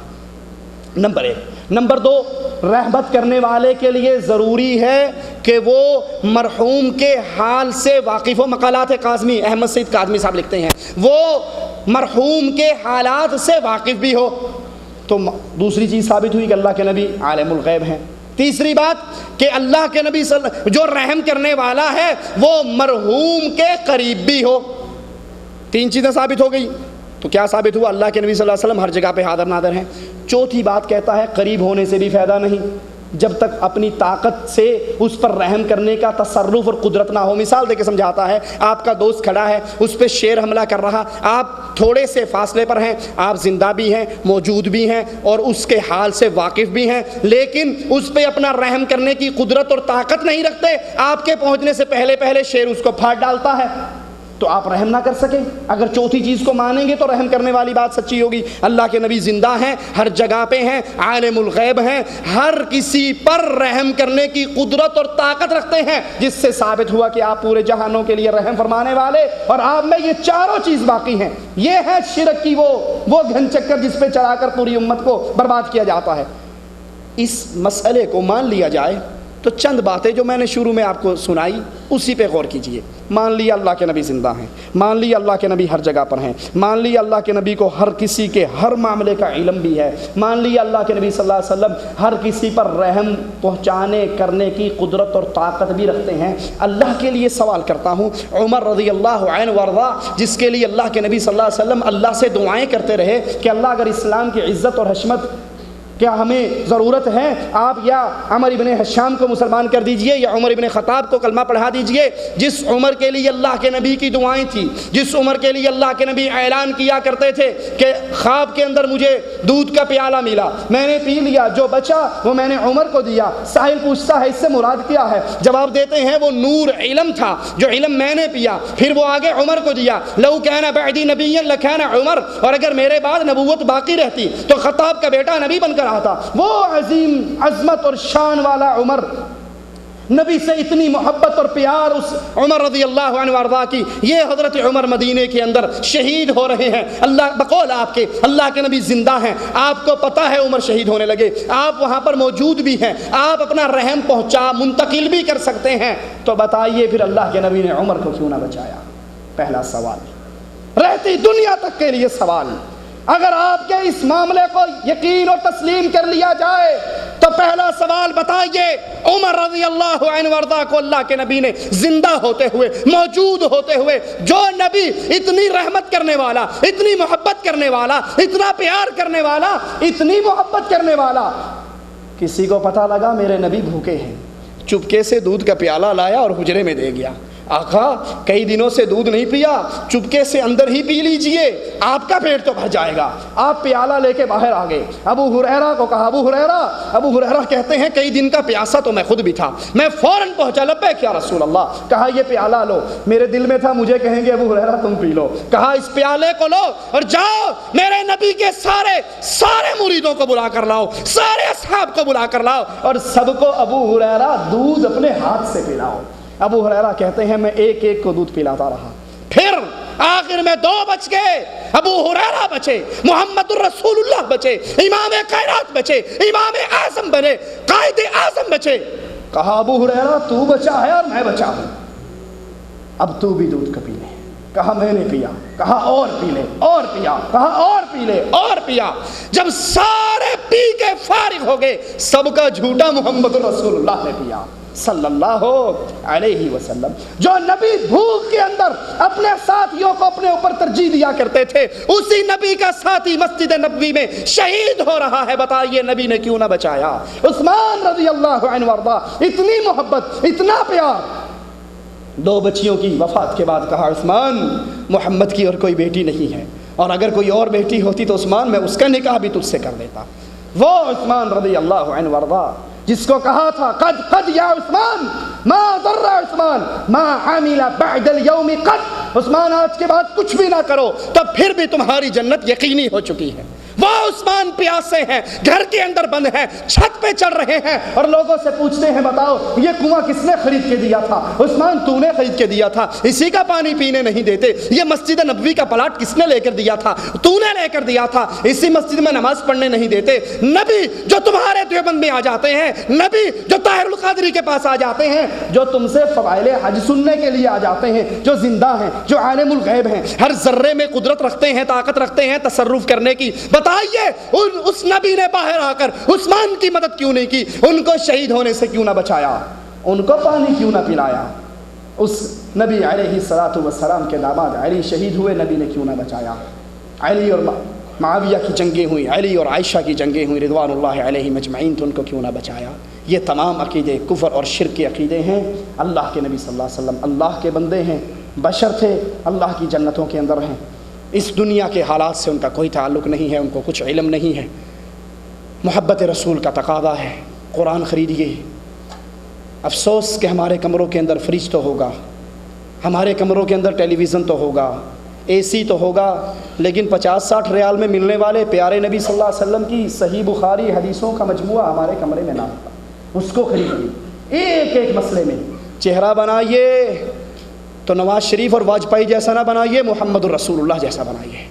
نمبر 1۔ نمبر 2، رحمت کرنے والے کے لیے ضروری ہے کہ وہ مرحوم کے حال سے واقف ہو۔ مقالات کاظمی، احمد سعید کاظمی صاحب لکھتے ہیں وہ مرحوم کے حالات سے واقف بھی ہو۔ تو دوسری چیز ثابت ہوئی کہ اللہ کے نبی عالم الغیب ہیں۔ تیسری بات کہ اللہ کے نبی جو رحم کرنے والا ہے وہ مرحوم کے قریب بھی ہو۔ 3 چیزیں ثابت ہو گئی۔ تو کیا ثابت ہوا؟ اللہ کے نبی صلی اللہ علیہ وسلم ہر جگہ پہ حاضر ناظر ہیں۔ چوتھی بات کہتا ہے قریب ہونے سے بھی فائدہ نہیں جب تک اپنی طاقت سے اس پر رحم کرنے کا تصرف اور قدرت نہ ہو۔ مثال دے کے سمجھاتا ہے، آپ کا دوست کھڑا ہے، اس پہ شیر حملہ کر رہا، آپ تھوڑے سے فاصلے پر ہیں، آپ زندہ بھی ہیں، موجود بھی ہیں اور اس کے حال سے واقف بھی ہیں، لیکن اس پہ اپنا رحم کرنے کی قدرت اور طاقت نہیں رکھتے۔ آپ کے پہنچنے سے پہلے شیر اس کو پھاڑ ڈالتا ہے، تو آپ رحم نہ کر سکیں۔ اگر چوتھی چیز کو مانیں گے تو رحم کرنے والی بات سچی ہوگی۔ اللہ کے نبی زندہ ہیں، ہر جگہ پہ ہیں، عالم الغیب ہیں، ہر کسی پر رحم کرنے کی قدرت اور طاقت رکھتے ہیں، جس سے ثابت ہوا کہ آپ پورے جہانوں کے لیے رحم فرمانے والے، اور آپ میں یہ چاروں چیز باقی ہیں۔ یہ ہے شرک کی وہ گھن چکر جس پہ چڑھا کر پوری امت کو برباد کیا جاتا ہے۔ اس مسئلے کو مان لیا جائے تو چند باتیں جو میں نے شروع میں آپ کو سنائی اسی پہ غور کیجئے۔ مان لیا اللہ کے نبی زندہ ہیں، مان لیا اللہ کے نبی ہر جگہ پر ہیں، مان لیا اللہ کے نبی کو ہر کسی کے ہر معاملے کا علم بھی ہے، مان لیا اللہ کے نبی صلی اللہ علیہ وسلم ہر کسی پر رحم پہنچانے کرنے کی قدرت اور طاقت بھی رکھتے ہیں۔ اللہ کے لیے سوال کرتا ہوں، عمر رضی اللہ عنہ وارضا، جس کے لیے اللہ کے نبی صلی اللہ علیہ وسلم اللہ سے دعائیں کرتے رہے کہ اللہ اگر اسلام کی عزت اور حشمت کیا ہمیں ضرورت ہے، آپ یا عمر ابن حشام کو مسلمان کر دیجئے یا عمر ابن خطاب کو کلمہ پڑھا دیجئے۔ جس عمر کے لیے اللہ کے نبی کی دعائیں تھی، جس عمر کے لیے اللہ کے نبی اعلان کیا کرتے تھے کہ خواب کے اندر مجھے دودھ کا پیالہ ملا، میں نے پی لیا، جو بچا وہ میں نے عمر کو دیا۔ سائل پوچھتا ہے اس سے مراد کیا ہے؟ جواب دیتے ہیں وہ نور علم تھا، جو علم میں نے پیا، پھر وہ آگے عمر کو دیا۔ لو کان بعدی نبی لکان عمر، اور اگر میرے بعد نبوت باقی رہتی تو خطاب کا بیٹا نبی بن کر رہا تھا۔ وہ عظیم عظمت اور شان والا عمر، نبی سے اتنی محبت اور پیار اس عمر رضی اللہ عنہ وارضا کی، یہ حضرت عمر مدینے کے اندر شہید ہو رہے ہیں۔ اللہ بقول آپ کے اللہ کے نبی زندہ ہیں، آپ کو پتہ ہے عمر شہید ہونے لگے، آپ وہاں پر موجود بھی ہیں، آپ اپنا رحم پہنچا منتقل بھی کر سکتے ہیں، تو بتائیے پھر اللہ کے نبی نے عمر کو کیوں نہ بچایا؟ پہلا سوال رہتی دنیا تک کے لیے سوال۔ اگر آپ کے اس معاملے کو یقین اور تسلیم کر لیا جائے تو پہلا سوال بتائیے، عمر رضی اللہ عنہ وارضا کو اللہ کے نبی نے زندہ ہوتے ہوئے، موجود ہوتے ہوئے، جو نبی اتنی رحمت کرنے والا، اتنی محبت کرنے والا، اتنا پیار کرنے والا، اتنی محبت کرنے والا، کسی کو پتہ لگا میرے نبی بھوکے ہیں، چپکے سے دودھ کا پیالہ لایا اور حجرے میں دے گیا۔ آقا کئی دنوں سے دودھ نہیں پیا، چپکے سے اندر ہی پی لیجئے، آپ کا پیٹ تو بھر جائے گا۔ آپ پیالہ لے کے باہر آ گئے، ابو ہریرہ کو کہا ابو ہریرہ کہتے ہیں کئی دن کا پیاسا تو میں خود بھی تھا، میں فوراً پہنچا، لبیک یا رسول اللہ۔ کہا یہ پیالہ لو، میرے دل میں تھا مجھے کہیں گے ابو ہریرہ تم پی لو، کہا اس پیالے کو لو اور جاؤ میرے نبی کے سارے مریدوں کو بلا کر لاؤ، سارے اصحاب کو بلا کر لاؤ اور سب کو ابو ہریرہ دودھ اپنے ہاتھ سے پلاؤ۔ ابو ہریرہ کہتے ہیں میں ایک ایک کو دودھ پلاتا رہا، پھر آخر میں 2 بچ گئے، ابو ہریرہ بچے، محمد الرسول اللہ بچے، امام خیرات بچے، امام اعظم بنے، قائد اعظم بچے۔ کہا ابو ہریرہ تو بچا ہے اور میں بچا ہوں، اب تو بھی دودھ کا پی لے۔ کہا میں نے پیا، کہا اور پی لے، اور پیا، کہا اور پی لے، اور پیا۔ جب سارے پی کے فارغ ہو گئے، سب کا جھوٹا محمد الرسول اللہ نے پیا صلی اللہ علیہ وسلم۔ جو نبی بھوک کے اندر اپنے ساتھیوں کو اپنے اوپر ترجیح دیا کرتے تھے، اسی نبی کا ساتھی مسجد نبوی میں شہید ہو رہا ہے، بتائیے نبی نے کیوں نہ بچایا؟ عثمان رضی اللہ عنہ وارضا، اتنی محبت، اتنا پیار۔ 2 بچیوں کی وفات کے بعد کہا عثمان محمد کی اور کوئی بیٹی نہیں ہے، اور اگر کوئی اور بیٹی ہوتی تو عثمان میں اس کا نکاح بھی تجھ سے کر دیتا۔ وہ عثمان رضی اللہ عنہ وارضا جس کو کہا تھا قد یا عثمان ما ضر عثمان ما عمل بعد اليوم قد، عثمان آج کے بعد کچھ بھی نہ کرو تب پھر بھی تمہاری جنت یقینی ہو چکی ہے۔ وہ عثمان پیاسے ہیں، گھر کے اندر بند ہیں، چھت پہ چڑھ رہے ہیں اور لوگوں سے پوچھتے ہیں بتاؤ یہ کنواں کس نے خرید کے دیا تھا؟ عثمان تو نے خرید کے دیا تھا، اسی کا پانی پینے نہیں دیتے۔ یہ مسجد نبوی کا پلاٹ کس نے لے کر دیا تھا؟ تو نے لے کر دیا تھا، اسی مسجد میں نماز پڑھنے نہیں دیتے۔ نبی جو تمہارے دیوبند میں آ جاتے ہیں، نبی جو طاہر القادری کے پاس آ جاتے ہیں، جو تم سے فضائل حج سننے کے لیے آ جاتے ہیں، جو زندہ ہیں، جو عالم الغیب ہیں، ہر ذرے میں قدرت رکھتے ہیں، طاقت رکھتے ہیں تصرف کرنے کی، بتائیے اس نبی نے باہر آ کر عثمان کی مدد کیوں نہیں کی؟ ان کو شہید ہونے سے کیوں نہ بچایا؟ ان کو پانی کیوں نہ پلایا؟ اس نبی علیہ الصلوۃ والسلام کے داماد علی شہید ہوئے، نبی نے کیوں نہ بچایا؟ علی اور معاویہ کی جنگیں ہوئیں، علی اور عائشہ کی جنگیں ہوئیں رضوان اللہ علیہم اجمعین، تو ان کو کیوں نہ بچایا؟ یہ تمام عقیدے کفر اور شرک کے عقیدے ہیں۔ اللہ کے نبی صلی اللہ علیہ وسلم اللہ کے بندے ہیں، بشر تھے، اللہ کی جنتوں کے اندر ہیں۔ اس دنیا کے حالات سے ان کا کوئی تعلق نہیں ہے، ان کو کچھ علم نہیں ہے۔ محبت رسول کا تقاضا ہے، قرآن خریدیے۔ افسوس کہ ہمارے کمروں کے اندر فریج تو ہوگا، ہمارے کمروں کے اندر ٹیلی ویژن تو ہوگا، اے سی تو ہوگا، لیکن 50-60 ریال میں ملنے والے پیارے نبی صلی اللہ علیہ وسلم کی صحیح بخاری حدیثوں کا مجموعہ ہمارے کمرے میں نہ ہوگا۔ اس کو خریدیے، ایک ایک مسئلے میں چہرہ بنائیے تو نواز شریف اور واجپئی جیسا نہ بنائیے، محمد الرسول اللہ جیسا بنائیے۔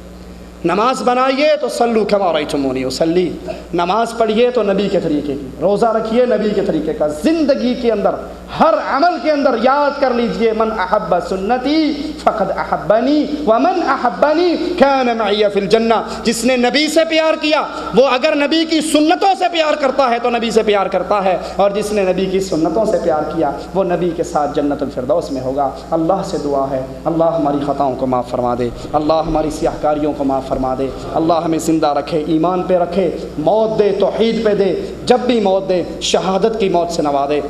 نماز بنائیے تو صلو کما رأیتمونی اصلی، نماز پڑھیے تو نبی کے طریقے کی، روزہ رکھیے نبی کے طریقے کا، زندگی کے اندر ہر عمل کے اندر یاد کر لیجئے من احب سنتی فقد احبنی ومن احبنی کان معی فی الجنہ۔ جس نے نبی سے پیار کیا وہ اگر نبی کی سنتوں سے پیار کرتا ہے تو نبی سے پیار کرتا ہے، اور جس نے نبی کی سنتوں سے پیار کیا وہ نبی کے ساتھ جنت الفردوس میں ہوگا۔ اللہ سے دعا ہے اللہ ہماری خطاؤں کو معاف فرما دے، اللہ ہماری سیاہ کاریوں کو معاف فرما دے، اللہ ہمیں زندہ رکھے، ایمان پہ رکھے، موت دے توحید پہ دے، جب بھی موت دے شہادت کی موت سے نوازے۔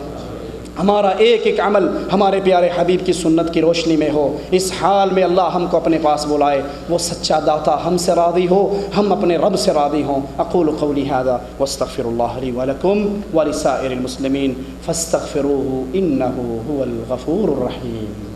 ہمارا ایک ایک عمل ہمارے پیارے حبیب کی سنت کی روشنی میں ہو۔ اس حال میں اللہ ہم کو اپنے پاس بلائے، وہ سچا داتا ہم سے راضی ہو، ہم اپنے رب سے راضی ہوں۔ اقول قولی ھذا واستغفر اللہ لی ولکم ولسائر المسلمین فاستغفروہ انہ هو الغفور الرحیم۔